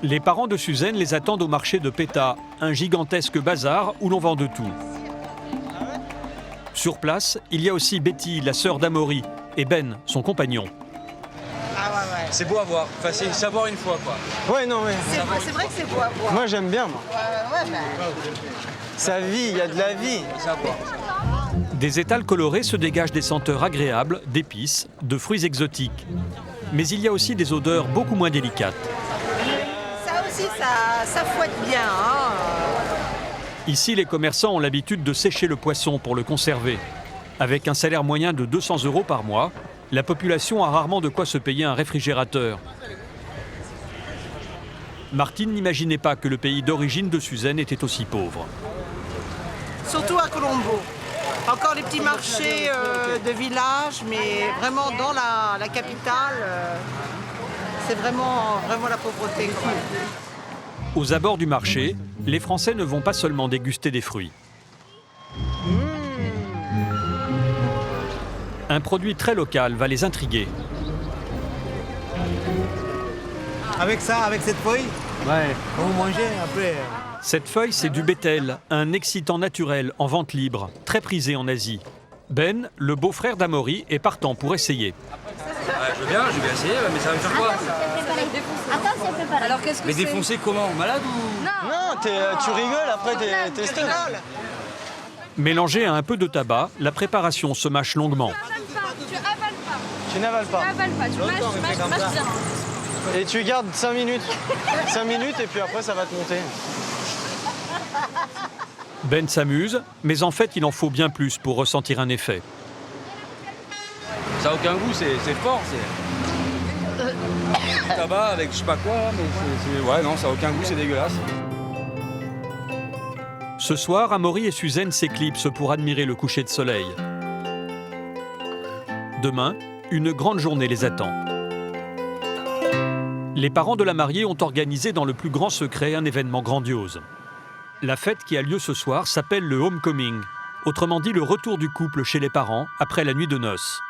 B: Les parents de Suzanne les attendent au marché de Péta, un gigantesque bazar où l'on vend de tout. Sur place, il y a aussi Betty, la sœur d'Amaury, et Ben, son compagnon.
G: Ah ouais.
H: C'est beau à voir. Enfin, c'est savoir une fois, quoi.
J: Ouais, non mais...
G: C'est vrai que c'est beau à voir.
J: Moi j'aime bien, moi.
G: Ouais, bah...
J: Sa vie, il y a de la vie.
B: Des étals colorés se dégagent des senteurs agréables, d'épices, de fruits exotiques. Mais il y a aussi des odeurs beaucoup moins délicates.
G: Ça aussi, ça fouette bien, hein.
B: Ici, les commerçants ont l'habitude de sécher le poisson pour le conserver. Avec un salaire moyen de 200 € par mois, la population a rarement de quoi se payer un réfrigérateur. Martine n'imaginait pas que le pays d'origine de Suzanne était aussi pauvre.
G: Surtout à Colombo. Encore les petits marchés de village, mais vraiment dans la capitale, c'est vraiment la pauvreté.
B: Aux abords du marché, les Français ne vont pas seulement déguster des fruits. Un produit très local va les intriguer.
T: Avec ça, avec cette feuille, ouais, quand vous mangez, après...
B: Cette feuille, c'est du bétel, un excitant naturel en vente libre, très prisé en Asie. Ben, le beau-frère d'Amaury, est partant pour essayer.
H: Je veux bien essayer, mais ça va me faire quoi?
P: Attends, c'est préparé. Alors qu'est-ce que
H: Mais défoncer comment? Malade ou...
J: Non, tu rigoles, après t'es
G: Tu rigoles.
B: Mélangé à un peu de tabac, la préparation se mâche longuement.
J: Tu n'avales pas.
P: Tu mâches bien.
J: Et tu gardes 5 minutes. 5 minutes et puis après ça va te monter.
B: Ben s'amuse, mais en fait il en faut bien plus pour ressentir un effet.
H: Ça n'a aucun goût, c'est fort. C'est tabac avec je sais pas quoi, mais ouais, non, ça n'a aucun goût, c'est dégueulasse.
B: Ce soir, Amaury et Suzanne s'éclipsent pour admirer le coucher de soleil. Demain, une grande journée les attend. Les parents de la mariée ont organisé dans le plus grand secret un événement grandiose. La fête qui a lieu ce soir s'appelle le homecoming, autrement dit le retour du couple chez les parents après la nuit de noces.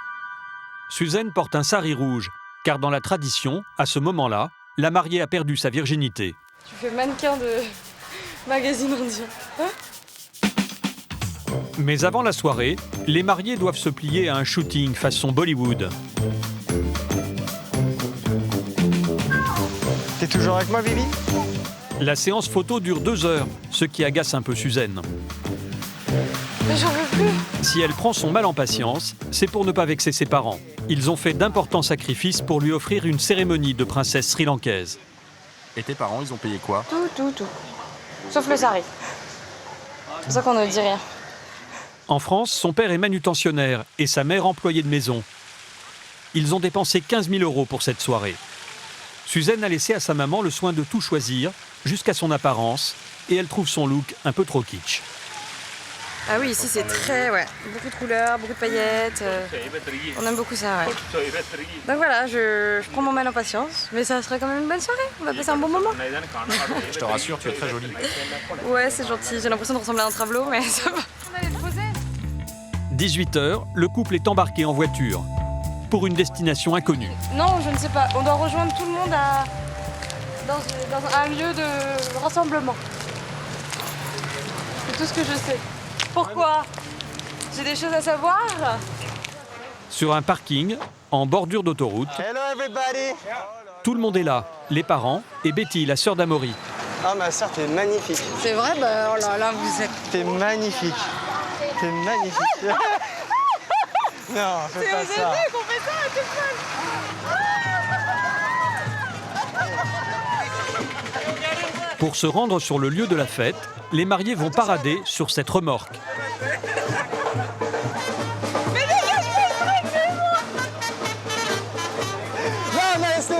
B: Suzanne porte un sari rouge, car dans la tradition, à ce moment-là, la mariée a perdu sa virginité.
I: Tu fais mannequin de magazine indien.
B: Mais avant la soirée, les mariés doivent se plier à un shooting façon Bollywood.
J: T'es toujours avec moi, Vivi?
B: La séance photo dure 2 heures, ce qui agace un peu Suzanne.
I: Mais j'en veux plus.
B: Si elle prend son mal en patience, c'est pour ne pas vexer ses parents. Ils ont fait d'importants sacrifices pour lui offrir une cérémonie de princesse sri-lankaise.
D: Et tes parents, ils ont payé quoi?
I: Tout. Sauf le sari. C'est pour ça qu'on ne dit rien.
B: En France, son père est manutentionnaire et sa mère employée de maison. Ils ont dépensé 15 000 € pour cette soirée. Suzanne a laissé à sa maman le soin de tout choisir, jusqu'à son apparence, et elle trouve son look un peu trop kitsch.
I: Ah oui, ici c'est très, beaucoup de couleurs, beaucoup de paillettes. On aime beaucoup ça, ouais. Donc voilà, je prends mon mal en patience, mais ça sera quand même une bonne soirée. On va passer un bon moment.
D: Je te rassure, tu es très jolie.
I: Ouais, c'est gentil. J'ai l'impression de ressembler à un travelot, mais ça va.
B: 18h, le couple est embarqué en voiture, pour une destination inconnue.
I: Non, je ne sais pas. On doit rejoindre tout le monde dans un lieu de rassemblement. C'est tout ce que je sais. Pourquoi? J'ai des choses à savoir.
B: Sur un parking, en bordure d'autoroute,
J: Hello everybody.
B: tout le monde est là, les parents et Betty, la sœur d'Amaury.
J: Ah ma sœur, t'es magnifique.
I: C'est vrai, bah oh là là, vous êtes...
J: T'es magnifique. T'es magnifique. Non, fais pas ça.
I: C'est au début qu'on fait ça à toute seule.
B: Pour se rendre sur le lieu de la fête, les mariés vont parader sur cette remorque.
I: Mais dégage-moi, c'est moi.
J: Non, mais laisse-le.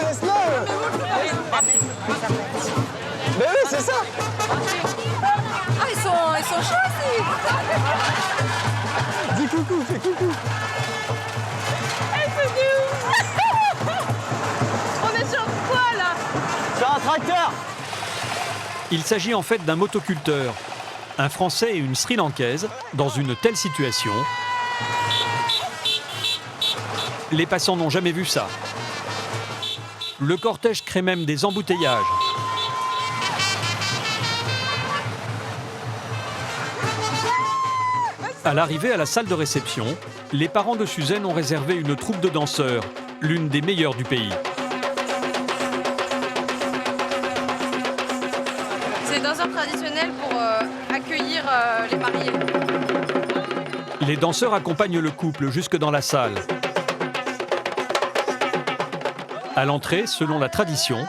J: Mais oui, c'est ça.
I: Ah, ils sont chauds aussi.
J: Du coup,
N: coucou, fais coucou.
I: Hey, c'est nous. On est sur quoi, là?
N: Sur un tracteur.
B: Il s'agit en fait d'un motoculteur, un Français et une Sri Lankaise dans une telle situation. Les passants n'ont jamais vu ça. Le cortège crée même des embouteillages. À l'arrivée à la salle de réception, les parents de Suzanne ont réservé une troupe de danseurs, l'une des meilleures du pays.
I: C'est des danseurs traditionnels pour accueillir les mariés.
B: Les danseurs accompagnent le couple jusque dans la salle. À l'entrée, selon la tradition,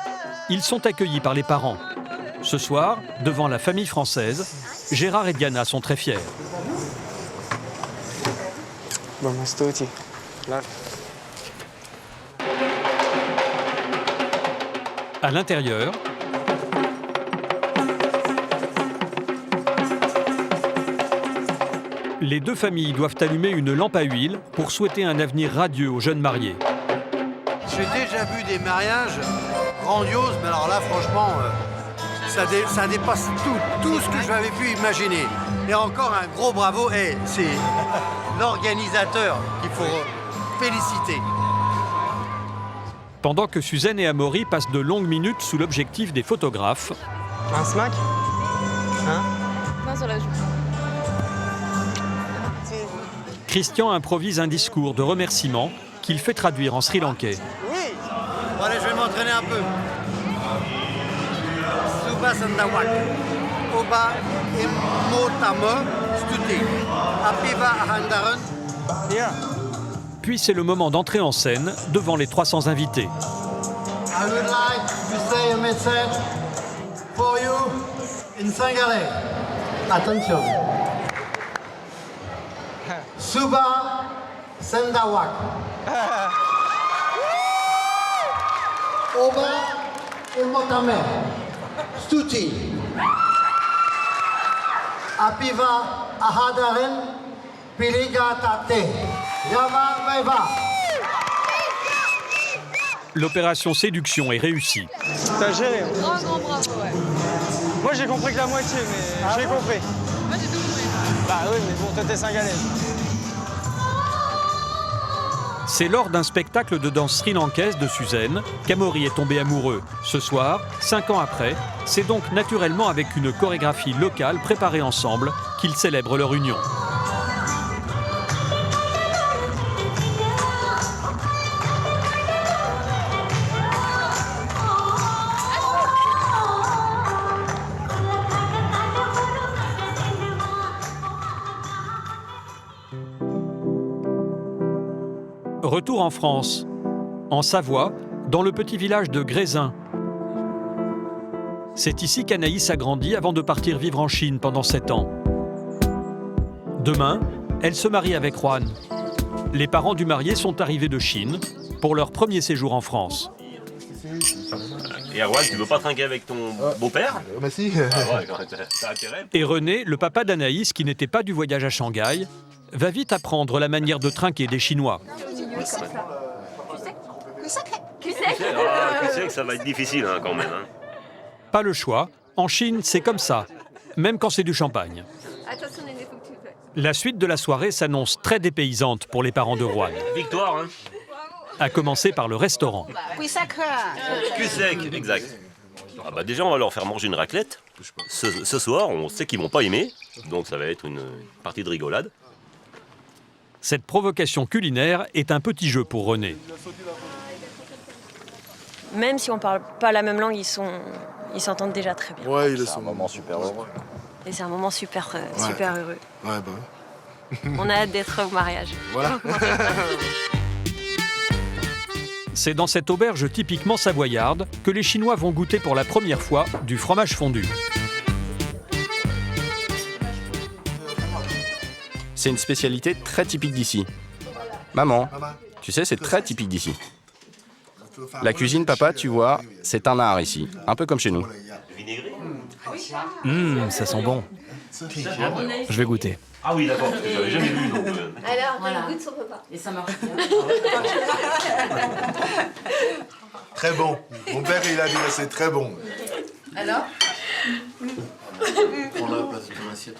B: ils sont accueillis par les parents. Ce soir, devant la famille française, Gérard et Diana sont très fiers. À l'intérieur, les deux familles doivent allumer une lampe à huile pour souhaiter un avenir radieux aux jeunes mariés.
T: J'ai déjà vu des mariages grandioses, mais alors là, franchement, ça dépasse tout ce que je m'avais pu imaginer. Et encore un gros bravo, et c'est l'organisateur qu'il faut féliciter.
B: Pendant que Suzanne et Amaury passent de longues minutes sous l'objectif des photographes,
N: Un smack. Hein?
I: Main sur la joue.
B: Christian improvise un discours de remerciement qu'il fait traduire en sri-lankais.
T: Oui. Bon, allez, je vais m'entraîner un peu. Suba Sandawak. Oba Emotama Stuti. Apiva Ahandaran.
B: Puis c'est le moment d'entrer en scène devant les 300 invités.
T: I would like to say a message for you in Singhalais. Attention. Suba Sandawak. Oba Emotame Stuti. Apiva Ahadaren Piliga Tate. Yava Baiva.
B: L'opération séduction est réussie.
N: T'as géré.
I: Grand bravo, ouais.
N: Moi j'ai compris que la moitié, mais j'ai compris.
I: Moi j'ai tout compris.
N: Bah oui, mais bon, toi t'es singalaise.
B: C'est lors d'un spectacle de danse sri-lankaise de Suzanne qu'Amaury est tombé amoureux. Ce soir, 5 ans après, c'est donc naturellement avec une chorégraphie locale préparée ensemble qu'ils célèbrent leur union. Retour en France, en Savoie, dans le petit village de Grézin. C'est ici qu'Anaïs a grandi avant de partir vivre en Chine pendant 7 ans. Demain, elle se marie avec Juan. Les parents du marié sont arrivés de Chine pour leur premier séjour en France.
K: Et Juan, tu veux pas trinquer avec ton beau-père?
R: Bah si.
K: Ah ouais, t'as intérêt.
B: Et René, le papa d'Anaïs, qui n'était pas du voyage à Shanghai, va vite apprendre la manière de trinquer des Chinois.
K: Tu sais que ça va être difficile hein, quand même. Hein.
B: Pas le choix, en Chine c'est comme ça, même quand c'est du champagne. La suite de la soirée s'annonce très dépaysante pour les parents de Juan.
K: Victoire, hein.
B: À commencer par le restaurant.
K: Cul sec, exact. Ah bah déjà on va leur faire manger une raclette. Ce soir, on sait qu'ils vont pas aimer, donc ça va être une partie de rigolade.
B: Cette provocation culinaire est un petit jeu pour René.
Q: Même si on parle pas la même langue, ils s'entendent déjà très bien.
R: Ouais,
K: c'est un moment super heureux.
Q: Et c'est un moment super heureux.
R: Ouais, bah.
Q: On a hâte d'être au mariage.
R: Voilà.
B: C'est dans cette auberge typiquement savoyarde que les Chinois vont goûter pour la première fois du fromage fondu.
D: C'est une spécialité très typique d'ici. Maman, tu sais, c'est très typique d'ici. La cuisine, papa, tu vois, c'est un art ici, un peu comme chez nous.
A: Ça sent bon. Je vais goûter.
K: Ah oui, d'accord, parce que j'avais jamais vu. Donc,
P: Alors,
C: Voilà.
P: il goûte son papa.
C: Et ça marche bien.
R: Très bon. Mon père, il a dit que c'est très bon.
C: Alors
R: Prends la place de ton assiette.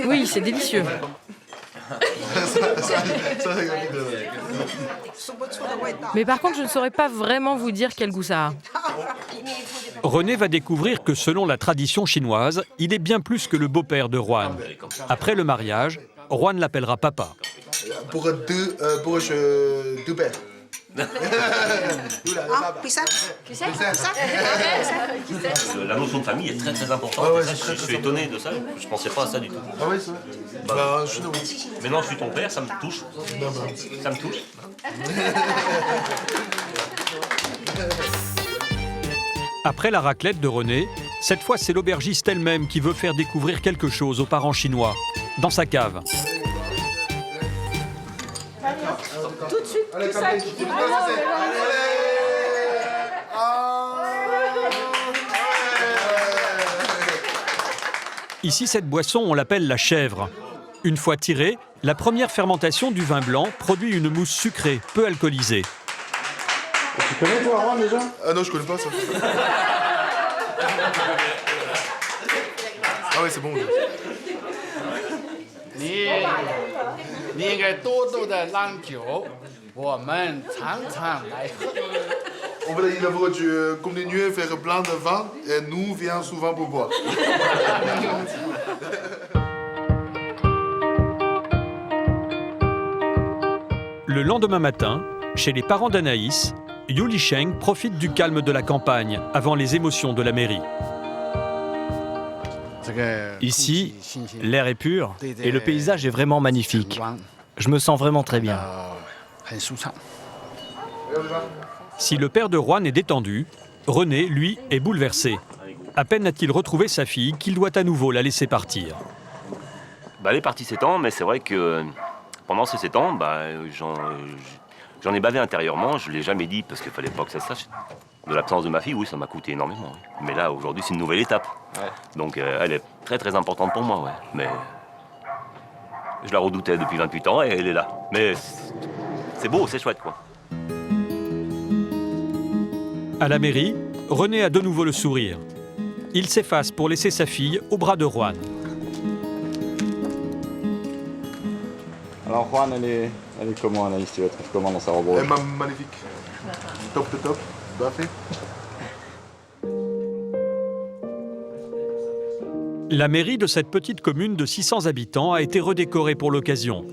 F: Oui, c'est délicieux. Mais par contre, je ne saurais pas vraiment vous dire quel goût ça a.
B: René va découvrir que selon la tradition chinoise, il est bien plus que le beau-père de Juan. Après le mariage, Juan l'appellera papa.
R: Pour deux pères.
K: La notion de famille est très très importante.
R: Ouais,
K: Ça, je suis étonné de ça. Je pensais pas à ça du tout.
R: Ah oui, c'est vrai.
K: Bah, maintenant, je suis ton père, ça me touche. Ça me touche.
B: Après la raclette de René, cette fois c'est l'aubergiste elle-même qui veut faire découvrir quelque chose aux parents chinois, dans sa cave.
G: Tout de suite,
R: Allez,
G: tout ça.
B: Ici, cette boisson, on l'appelle la chèvre. Une fois tirée, la première fermentation du vin blanc produit une mousse sucrée, peu alcoolisée.
J: Tu connais toi, Juan, déjà?
R: Ah non, je connais pas ça. Ah ouais, c'est bon.
A: 你应该多多的让酒，我们常常来喝。
R: On va il faut tu continuer à faire plein de vin et nous viens souvent pour boire.
B: Le lendemain matin, chez les parents d'Anaïs, Yu Lisheng profite du calme de la campagne avant les émotions de la mairie.
M: Ici, l'air est pur et le paysage est vraiment magnifique. Je me sens vraiment très bien.
B: Si le père de Juan est détendu, René, lui, est bouleversé. À peine a-t-il retrouvé sa fille qu'il doit à nouveau la laisser partir.
K: Bah, elle est partie 7 ans, mais c'est vrai que pendant ces 7 ans, bah, j'en ai bavé intérieurement. Je ne l'ai jamais dit parce qu'il ne fallait pas que ça se sache. De l'absence de ma fille, oui, ça m'a coûté énormément. Oui. Mais là, aujourd'hui, c'est une nouvelle étape. Ouais. Donc, elle est très, très importante pour moi. Ouais. Mais je la redoutais depuis 28 ans et elle est là. Mais c'est beau, c'est chouette, quoi.
B: À la mairie, René a de nouveau le sourire. Il s'efface pour laisser sa fille au bras de Juan.
J: Alors Juan, elle est comment, Anaïs? Tu la trouves comment dans sa robe rouge?
R: Elle est magnifique. Top de top. Parfait.
B: La mairie de cette petite commune de 600 habitants a été redécorée pour l'occasion.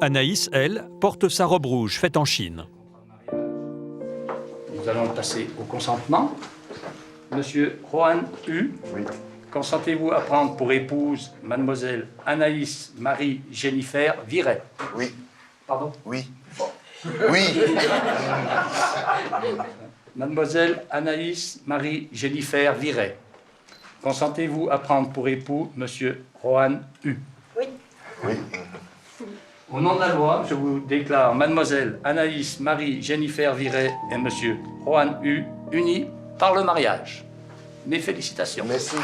B: Anaïs, elle, porte sa robe rouge faite en Chine.
W: Nous allons passer au consentement. Monsieur Juan Hu, oui. Consentez-vous à prendre pour épouse mademoiselle Anaïs Marie Jennifer Viret?
R: Oui.
W: Pardon?
R: Oui. Oui.
W: Mademoiselle Anaïs Marie Jennifer Viret. Consentez-vous à prendre pour époux monsieur Juan Hu?
P: Oui.
R: Oui.
W: Au nom de la loi, je vous déclare mademoiselle Anaïs Marie Jennifer Viret et monsieur Juan Hu unis par le mariage. Mes félicitations.
R: Merci.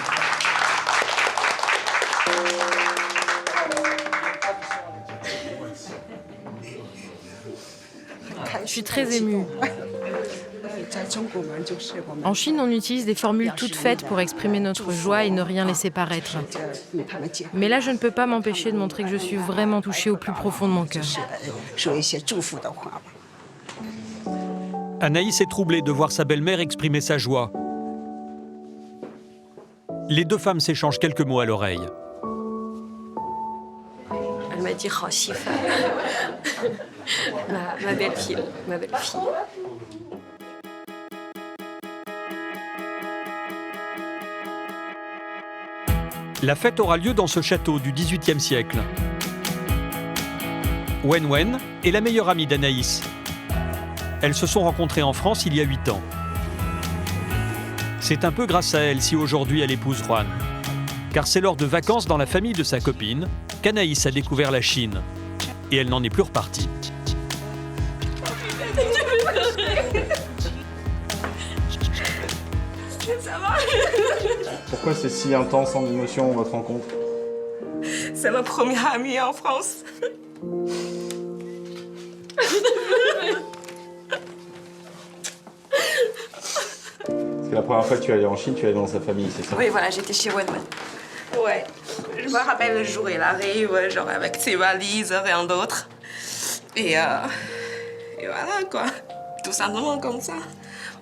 F: Je suis très émue. En Chine, on utilise des formules toutes faites pour exprimer notre joie et ne rien laisser paraître. Mais là, je ne peux pas m'empêcher de montrer que je suis vraiment touchée au plus profond de mon cœur.
B: Anaïs est troublée de voir sa belle-mère exprimer sa joie. Les deux femmes s'échangent quelques mots à l'oreille.
Q: Elle m'a dit « Oh, Chifa », ma belle-fille, ma belle-fille.
B: La fête aura lieu dans ce château du XVIIIe siècle. Wen Wen est la meilleure amie d'Anaïs. Elles se sont rencontrées en France il y a 8 ans. C'est un peu grâce à elle si aujourd'hui elle épouse Juan. Car c'est lors de vacances dans la famille de sa copine qu'Anaïs a découvert la Chine. Et elle n'en est plus repartie.
L: Ça va.
J: Pourquoi c'est si intense en émotion, votre rencontre?
L: C'est ma première amie en France.
J: C'est la première fois que tu es allé en Chine, tu es allé dans sa famille, c'est ça?
L: Oui, voilà, j'étais chez Wenwen. Ouais. Je me rappelle le jour, il arrive, genre avec ses valises, rien d'autre. Et voilà, quoi. Tout simplement comme ça.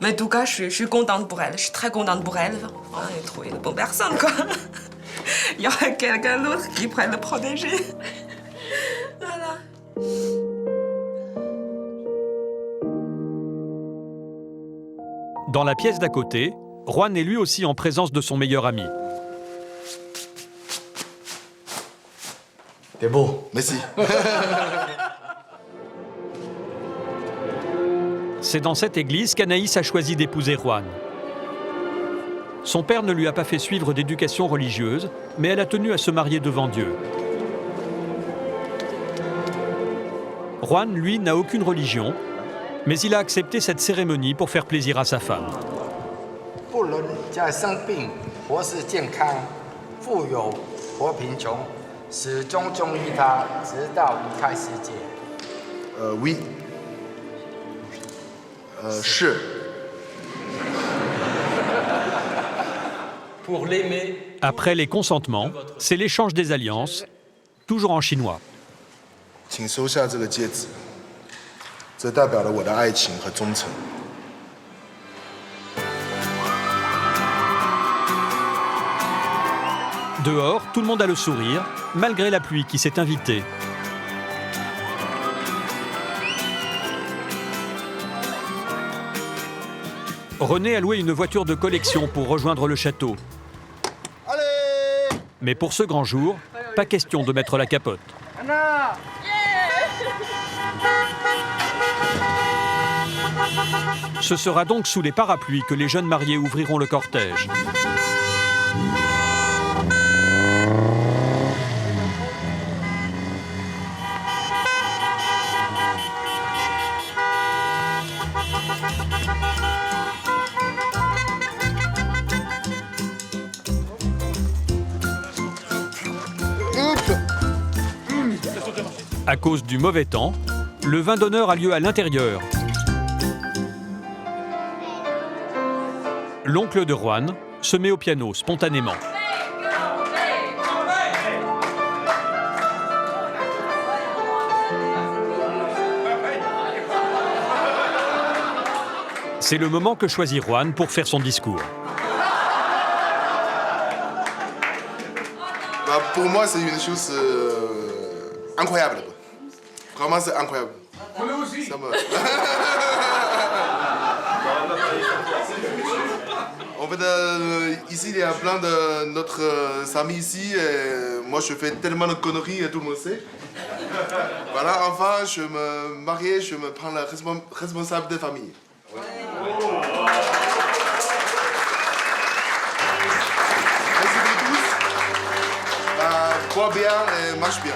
L: Mais en tout cas, je suis contente pour elle. Je suis très contente pour elle. Voilà, elle a trouvé une bonne personne, quoi. Il y aura quelqu'un d'autre qui pourrait le protéger. Voilà.
B: Dans la pièce d'à côté, Juan est lui aussi en présence de son meilleur ami.
R: T'es beau, merci.
B: C'est dans cette église qu'Anaïs a choisi d'épouser Juan. Son père ne lui a pas fait suivre d'éducation religieuse, mais elle a tenu à se marier devant Dieu. Juan, lui, n'a aucune religion, mais il a accepté cette cérémonie pour faire plaisir à sa femme.
R: Oui. Je.
W: Pour l'aimer.
B: Après les consentements, c'est l'échange des alliances, toujours en chinois.
R: 请收下这个戒指，这代表了我的爱情和忠诚。
B: Dehors, tout le monde a le sourire, malgré la pluie qui s'est invitée. René a loué une voiture de collection pour rejoindre le château. Mais pour ce grand jour, pas question de mettre la capote. Ce sera donc sous les parapluies que les jeunes mariés ouvriront le cortège. À cause du mauvais temps, le vin d'honneur a lieu à l'intérieur. L'oncle de Juan se met au piano spontanément. C'est le moment que choisit Juan pour faire son discours.
R: Pour moi, c'est une chose incroyable. Vraiment, c'est incroyable. Ça me... En fait, ici, il y a plein de notre amis ici. Et moi, je fais tellement de conneries et tout le monde sait. Voilà, enfin, je me marie, je me prends la responsable de famille. Merci à tous. Bois bien et marche bien.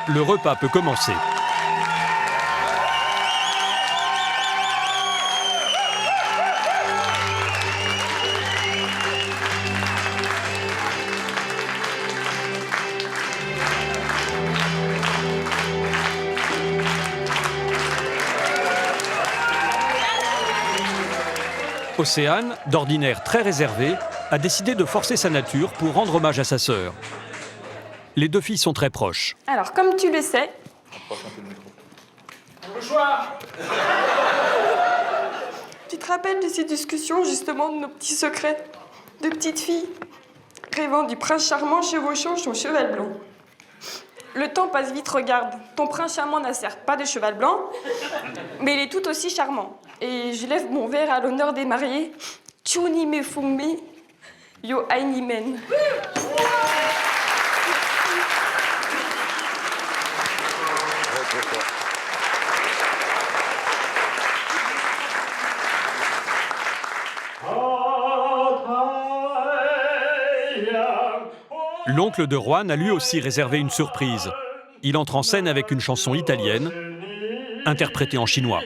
B: Le repas peut commencer. Océane, d'ordinaire très réservée, a décidé de forcer sa nature pour rendre hommage à sa sœur. Les deux filles sont très proches.
I: Alors, comme tu le sais...
V: Bonsoir.
I: Tu te rappelles de ces discussions, justement, de nos petits secrets de petites filles rêvant du prince charmant chevauchant son cheval blanc. Le temps passe vite, regarde. Ton prince charmant n'a certes pas de cheval blanc, mais il est tout aussi charmant. Et je lève mon verre à l'honneur des mariés. Chuni me fumi, yo aini men.
B: L'oncle de Juan a lui aussi réservé une surprise. Il entre en scène avec une chanson italienne, interprétée en chinois.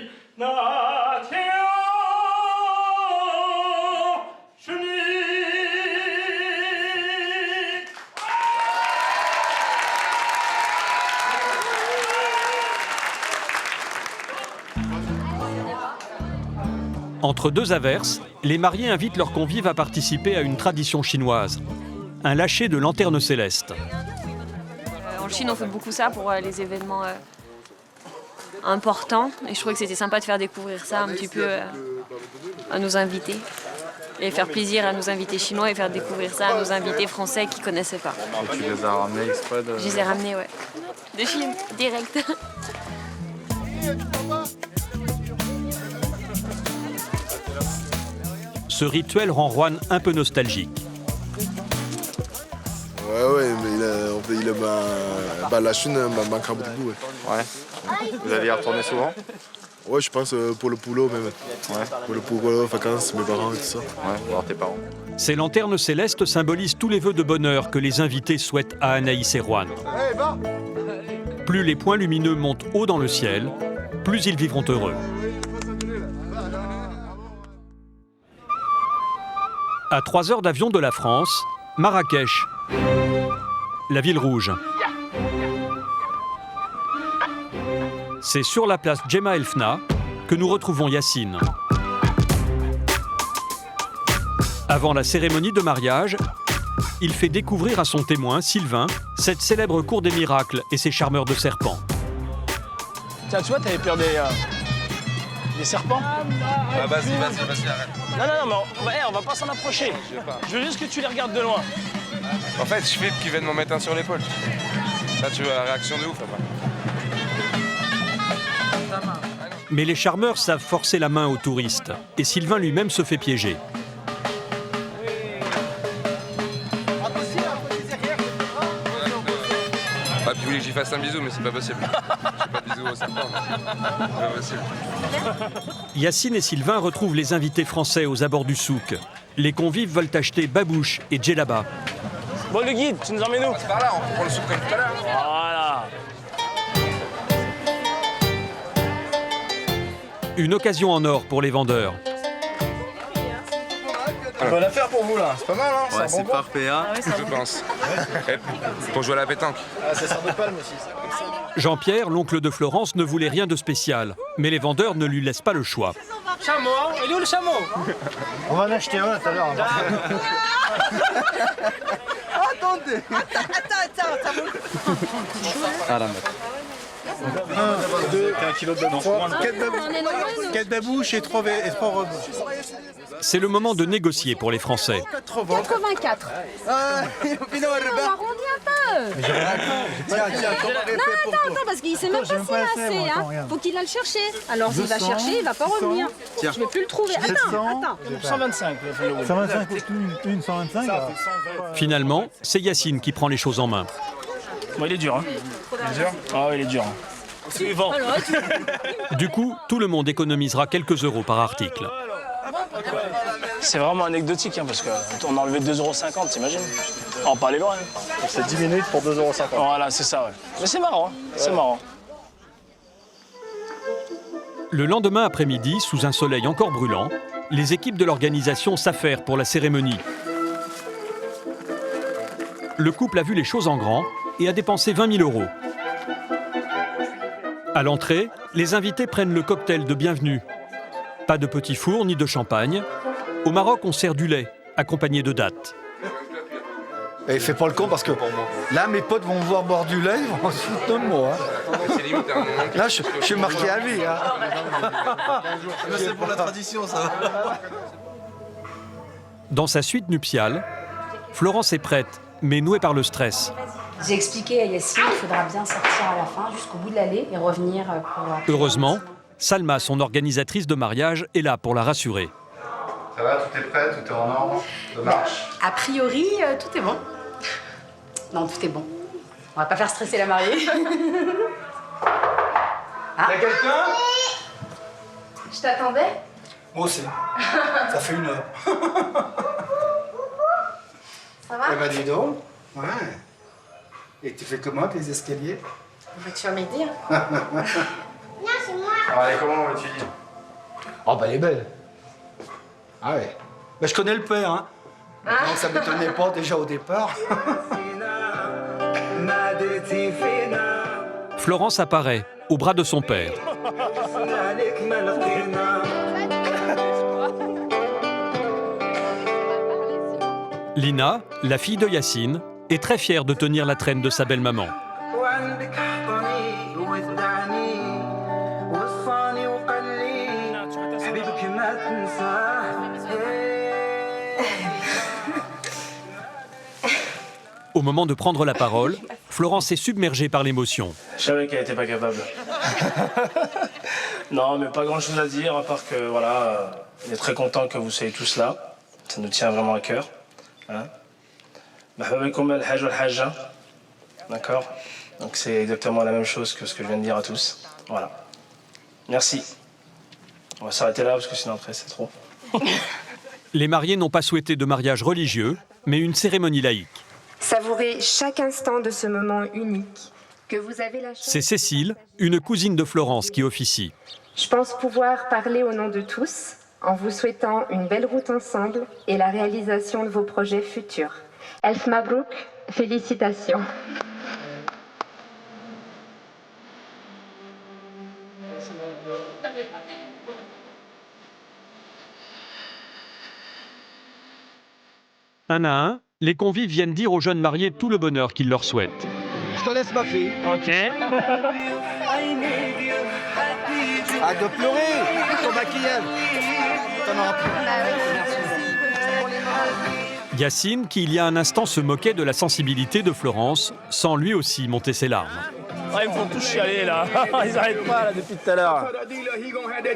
B: Entre deux averses, les mariés invitent leurs convives à participer à une tradition chinoise, un lâcher de lanternes célestes.
Q: En Chine, on fait beaucoup ça pour les événements importants. Et je trouvais que c'était sympa de faire découvrir ça un petit peu à nos invités. Et faire plaisir à nos invités chinois et faire découvrir ça à nos invités français qui ne connaissaient pas.
J: Et tu les as ramenés exprès de...
Q: Je les ai ramenés, ouais. De Chine, direct.
B: Ce rituel rend Juan un peu nostalgique.
R: Ouais, mais la Chine m'a manqué beaucoup.
J: Ouais. Vous allez y retourner souvent?
R: Ouais, je pense pour le boulot même.
J: Ouais.
R: Pour le boulot, vacances, mes parents et tout ça.
J: Ouais, voir tes parents.
B: Ces lanternes célestes symbolisent tous les vœux de bonheur que les invités souhaitent à Anaïs et Juan. Plus les points lumineux montent haut dans le ciel, plus ils vivront heureux. À 3 heures d'avion de la France, Marrakech, la ville rouge. C'est sur la place Djemma El Fna que nous retrouvons Yacine. Avant la cérémonie de mariage, il fait découvrir à son témoin, Sylvain, cette célèbre cour des miracles et ses charmeurs de serpents.
V: Tiens, tu vois, t'avais peur des serpents?
J: Ah, vas-y, arrête.
V: Non, mais on va pas s'en approcher. Je veux juste que tu les regardes de loin.
J: En fait, je flippe qu'ils viennent m'en mettre un sur l'épaule. Là, tu vois la réaction de ouf, après.
B: Mais les charmeurs savent forcer la main aux touristes, et Sylvain lui-même se fait piéger.
J: Ah, puis vous voulez que j'y fasse un bisou, mais c'est pas possible. Je fais pas de bisou au serpent, c'est pas possible.
B: Yacine et Sylvain retrouvent les invités français aux abords du souk. Les convives veulent acheter babouche et djellaba.
V: Bon, le guide, tu nous emmènes où?
J: C'est par là, on prend le souk comme tout à l'heure.
V: Voilà.
B: Une occasion en or pour les vendeurs.
V: Bonne affaire pour vous là, c'est pas mal hein?
J: Ouais, c'est parfait, hein, je pense. Pour jouer à la pétanque.
V: Ah, ça sert de palme aussi.
B: Jean-Pierre, l'oncle de Florence, ne voulait rien de spécial, mais les vendeurs ne lui laissent pas le choix.
V: Chameau, il est où le chameau?
N: On va en acheter un tout à l'heure.
G: Attendez. Attends.
J: Ah, la meuf.
N: 1, 2, 1 kilo de 3, 4 babouches et 3 robes.
B: C'est le moment de négocier pour les Français.
P: 84. On arrondit un peu. Non, attends, parce qu'il sait même pas s'il a assez. Hein. Faut qu'il aille le chercher. Alors s'il va chercher, il va pas revenir. Je vais plus le trouver. Attends.
V: 125.
N: 125, une 125.
B: Finalement, c'est Yacine qui prend les choses en main.
V: Bon, il est dur, hein. Il est dur? Ah oui, il est dur. Suivant.
B: Du coup, tout le monde économisera quelques euros par article.
V: C'est vraiment anecdotique, hein, parce qu'on a enlevé 2,50 €, t'imagines? On va pas aller loin. Hein.
N: C'est 10 minutes pour 2,50 €.
V: Voilà, c'est ça, ouais. Mais c'est marrant, hein. C'est marrant.
B: Le lendemain après-midi, sous un soleil encore brûlant, les équipes de l'organisation s'affairent pour la cérémonie. Le couple a vu les choses en grand et a dépensé 20 000 €. À l'entrée, les invités prennent le cocktail de bienvenue. Pas de petit four ni de champagne. Au Maroc, on sert du lait, accompagné de dattes.
O: Et fais pas le con parce que là, mes potes vont me voir boire du lait, ils vont se foutre de moi. Hein. Là, je suis marqué à vie. Hein.
J: C'est pour la tradition, ça.
B: Dans sa suite nuptiale, Florence est prête, mais nouée par le stress.
S: J'ai expliqué à Yacine qu'il faudra bien sortir à la fin, jusqu'au bout de l'allée, et revenir pour...
B: Heureusement, Salma, son organisatrice de mariage, est là pour la rassurer.
J: Ça va, tout est prêt, tout est en ordre, ça marche?
S: A priori, tout est bon. Non, tout est bon. On va pas faire stresser la mariée.
J: Y'a quelqu'un?
S: Je t'attendais?
O: Moi aussi. Ça fait 1 heure.
S: Ça va?
O: Eh ben dis donc. Ouais. Et tu fais comment tes escaliers?
S: Tu vas m'aider.
J: Alors, elle est comment, tu dis?
O: Oh bah elle est belle. Ah ouais. Bah je connais le père, hein. Donc ça m'étonnait pas déjà au départ.
B: Florence apparaît, au bras de son père. Lina, la fille de Yacine, est très fière de tenir la traîne de sa belle-maman. Au moment de prendre la parole, Florence est submergée par l'émotion.
V: Je savais qu'elle n'était pas capable. Non, mais pas grand-chose à dire, à part que, voilà, on est très content que vous soyez tous là. Ça nous tient vraiment à cœur. Hein. D'accord? Donc c'est exactement la même chose que ce que je viens de dire à tous. Voilà. Merci. On va s'arrêter là, parce que sinon après c'est trop.
B: Les mariés n'ont pas souhaité de mariage religieux, mais une cérémonie laïque.
E: Savourez chaque instant de ce moment unique que vous avez la chance.
B: C'est Cécile, une cousine de Florence, qui officie.
E: Je pense pouvoir parler au nom de tous en vous souhaitant une belle route ensemble et la réalisation de vos projets futurs. Elf Mabrouk, félicitations.
B: Un à un, les convives viennent dire aux jeunes mariés tout le bonheur qu'ils leur souhaitent.
O: Je te laisse ma fille.
V: Ok.
O: Arrête de pleurer, ton maquillage. T'en auras plus.
B: Yacine, qui il y a un instant se moquait de la sensibilité de Florence, sent lui aussi monter ses larmes.
V: Ah, ils me font tous chialer là. Ils n'arrêtent pas là depuis tout à l'heure.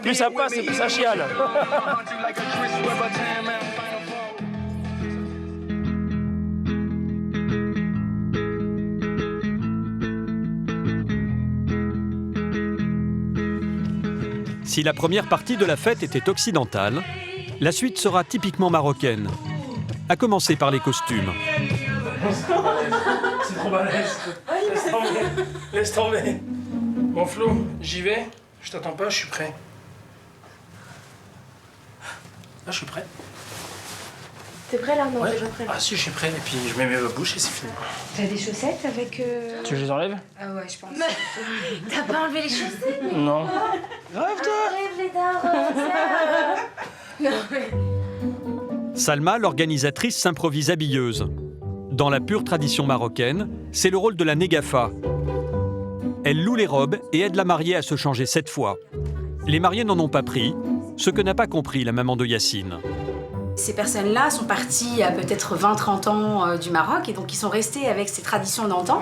V: Plus ça passe et plus ça chiale.
B: Si la première partie de la fête était occidentale, la suite sera typiquement marocaine, à commencer par les costumes.
V: C'est trop balèze. Laisse tomber. Laisse tomber. Mon Flo, j'y vais. Je t'attends pas, je suis prêt. Ah, je suis prêt.
E: T'es prêt là? Non,
V: Ouais.
E: déjà prêt.
V: Ah si, je suis prêt. Et puis je mets mes bouches et c'est fini.
E: T'as des chaussettes avec...
V: Tu veux que je les enlève?
E: Ah ouais, je pense. T'as pas enlevé les chaussettes?
V: Non.
B: Salma, l'organisatrice, s'improvise habilleuse. Dans la pure tradition marocaine, c'est le rôle de la négafa. Elle loue les robes et aide la mariée à se changer 7 fois. Les mariés n'en ont pas pris, ce que n'a pas compris la maman de Yacine.
S: Ces personnes-là sont parties à peut-être 20-30 ans du Maroc et donc ils sont restés avec ces traditions d'antan.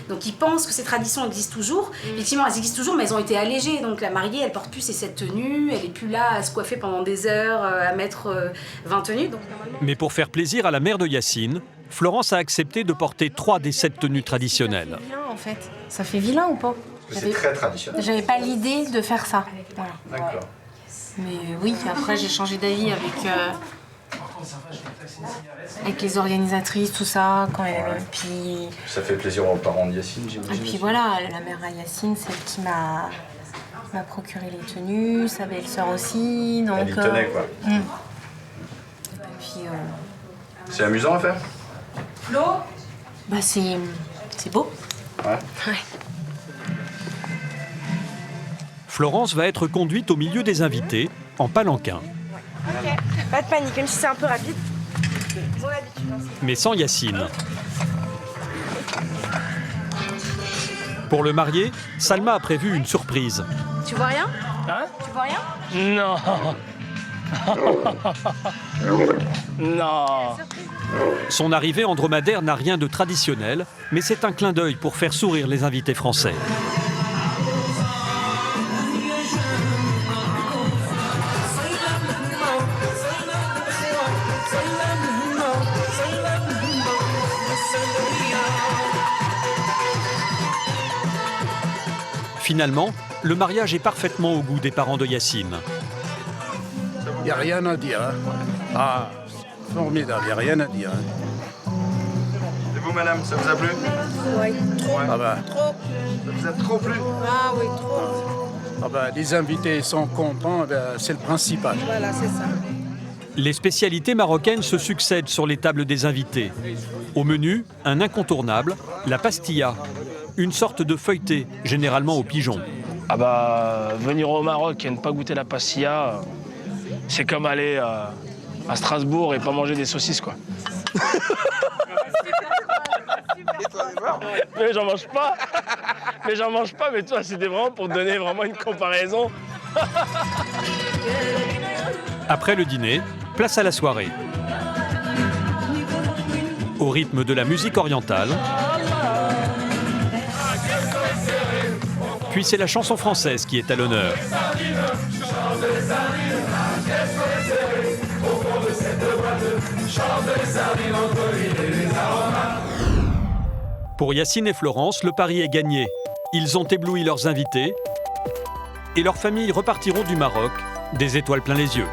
S: Donc ils pensent que ces traditions existent toujours. Effectivement, elles existent toujours, mais elles ont été allégées. Donc la mariée, elle porte plus cette tenue, elle est plus là à se coiffer pendant des heures, à mettre 20 tenues. Donc,
B: Mais pour faire plaisir à la mère de Yacine, Florence a accepté de porter 3 des 7 tenues traditionnelles.
H: Vilain, en fait. Ça fait vilain ou pas?
J: C'est très traditionnel.
H: J'avais pas l'idée de faire ça. Voilà.
J: D'accord.
H: Mais oui, après j'ai changé d'avis avec les organisatrices, tout ça. Puis,
J: Ça fait plaisir aux parents de Yacine,
H: et
J: j'imagine.
H: puis voilà, la mère à Yacine, celle qui m'a procuré les tenues, sa belle-sœur aussi. Donc,
J: Elle y tenait, quoi.
H: Et puis,
J: C'est amusant à faire?
H: Flo, bah c'est beau.
J: Ouais.
H: Ouais.
B: Florence va être conduite au milieu des invités, en palanquin.
H: Ok, pas de panique, même si c'est un peu rapide. Ils ont l'habitude.
B: Mais sans Yacine. Pour le marié, Salma a prévu une surprise.
H: Tu vois rien?
V: Hein?
H: Tu vois rien?
V: Non. Non.
B: Son arrivée en dromadaire n'a rien de traditionnel, mais c'est un clin d'œil pour faire sourire les invités français. Finalement, le mariage est parfaitement au goût des parents de Yacine.
N: Il n'y a rien à dire. Hein. Ah, formidable, il n'y a rien à dire. Hein.
J: Et vous, madame, ça vous a plu?
N: Oui, trop. Ah bah.
J: Ça vous a trop plu?
G: Ah oui, trop.
N: Ah bah, les invités sont contents, bah, c'est le principal.
G: Voilà, c'est ça.
B: Les spécialités marocaines se succèdent sur les tables des invités. Au menu, un incontournable, la pastilla, une sorte de feuilleté, généralement au pigeon.
V: Ah bah, venir au Maroc et ne pas goûter la pastilla, c'est comme aller à Strasbourg et pas manger des saucisses, quoi. Mais j'en mange pas. Mais j'en mange pas, mais toi, c'était vraiment pour donner vraiment une comparaison.
B: Après le dîner, place à la soirée. Au rythme de la musique orientale. Puis c'est la chanson française qui est à l'honneur. Pour Yacine et Florence, le pari est gagné. Ils ont ébloui leurs invités et leurs familles repartiront du Maroc des étoiles plein les yeux.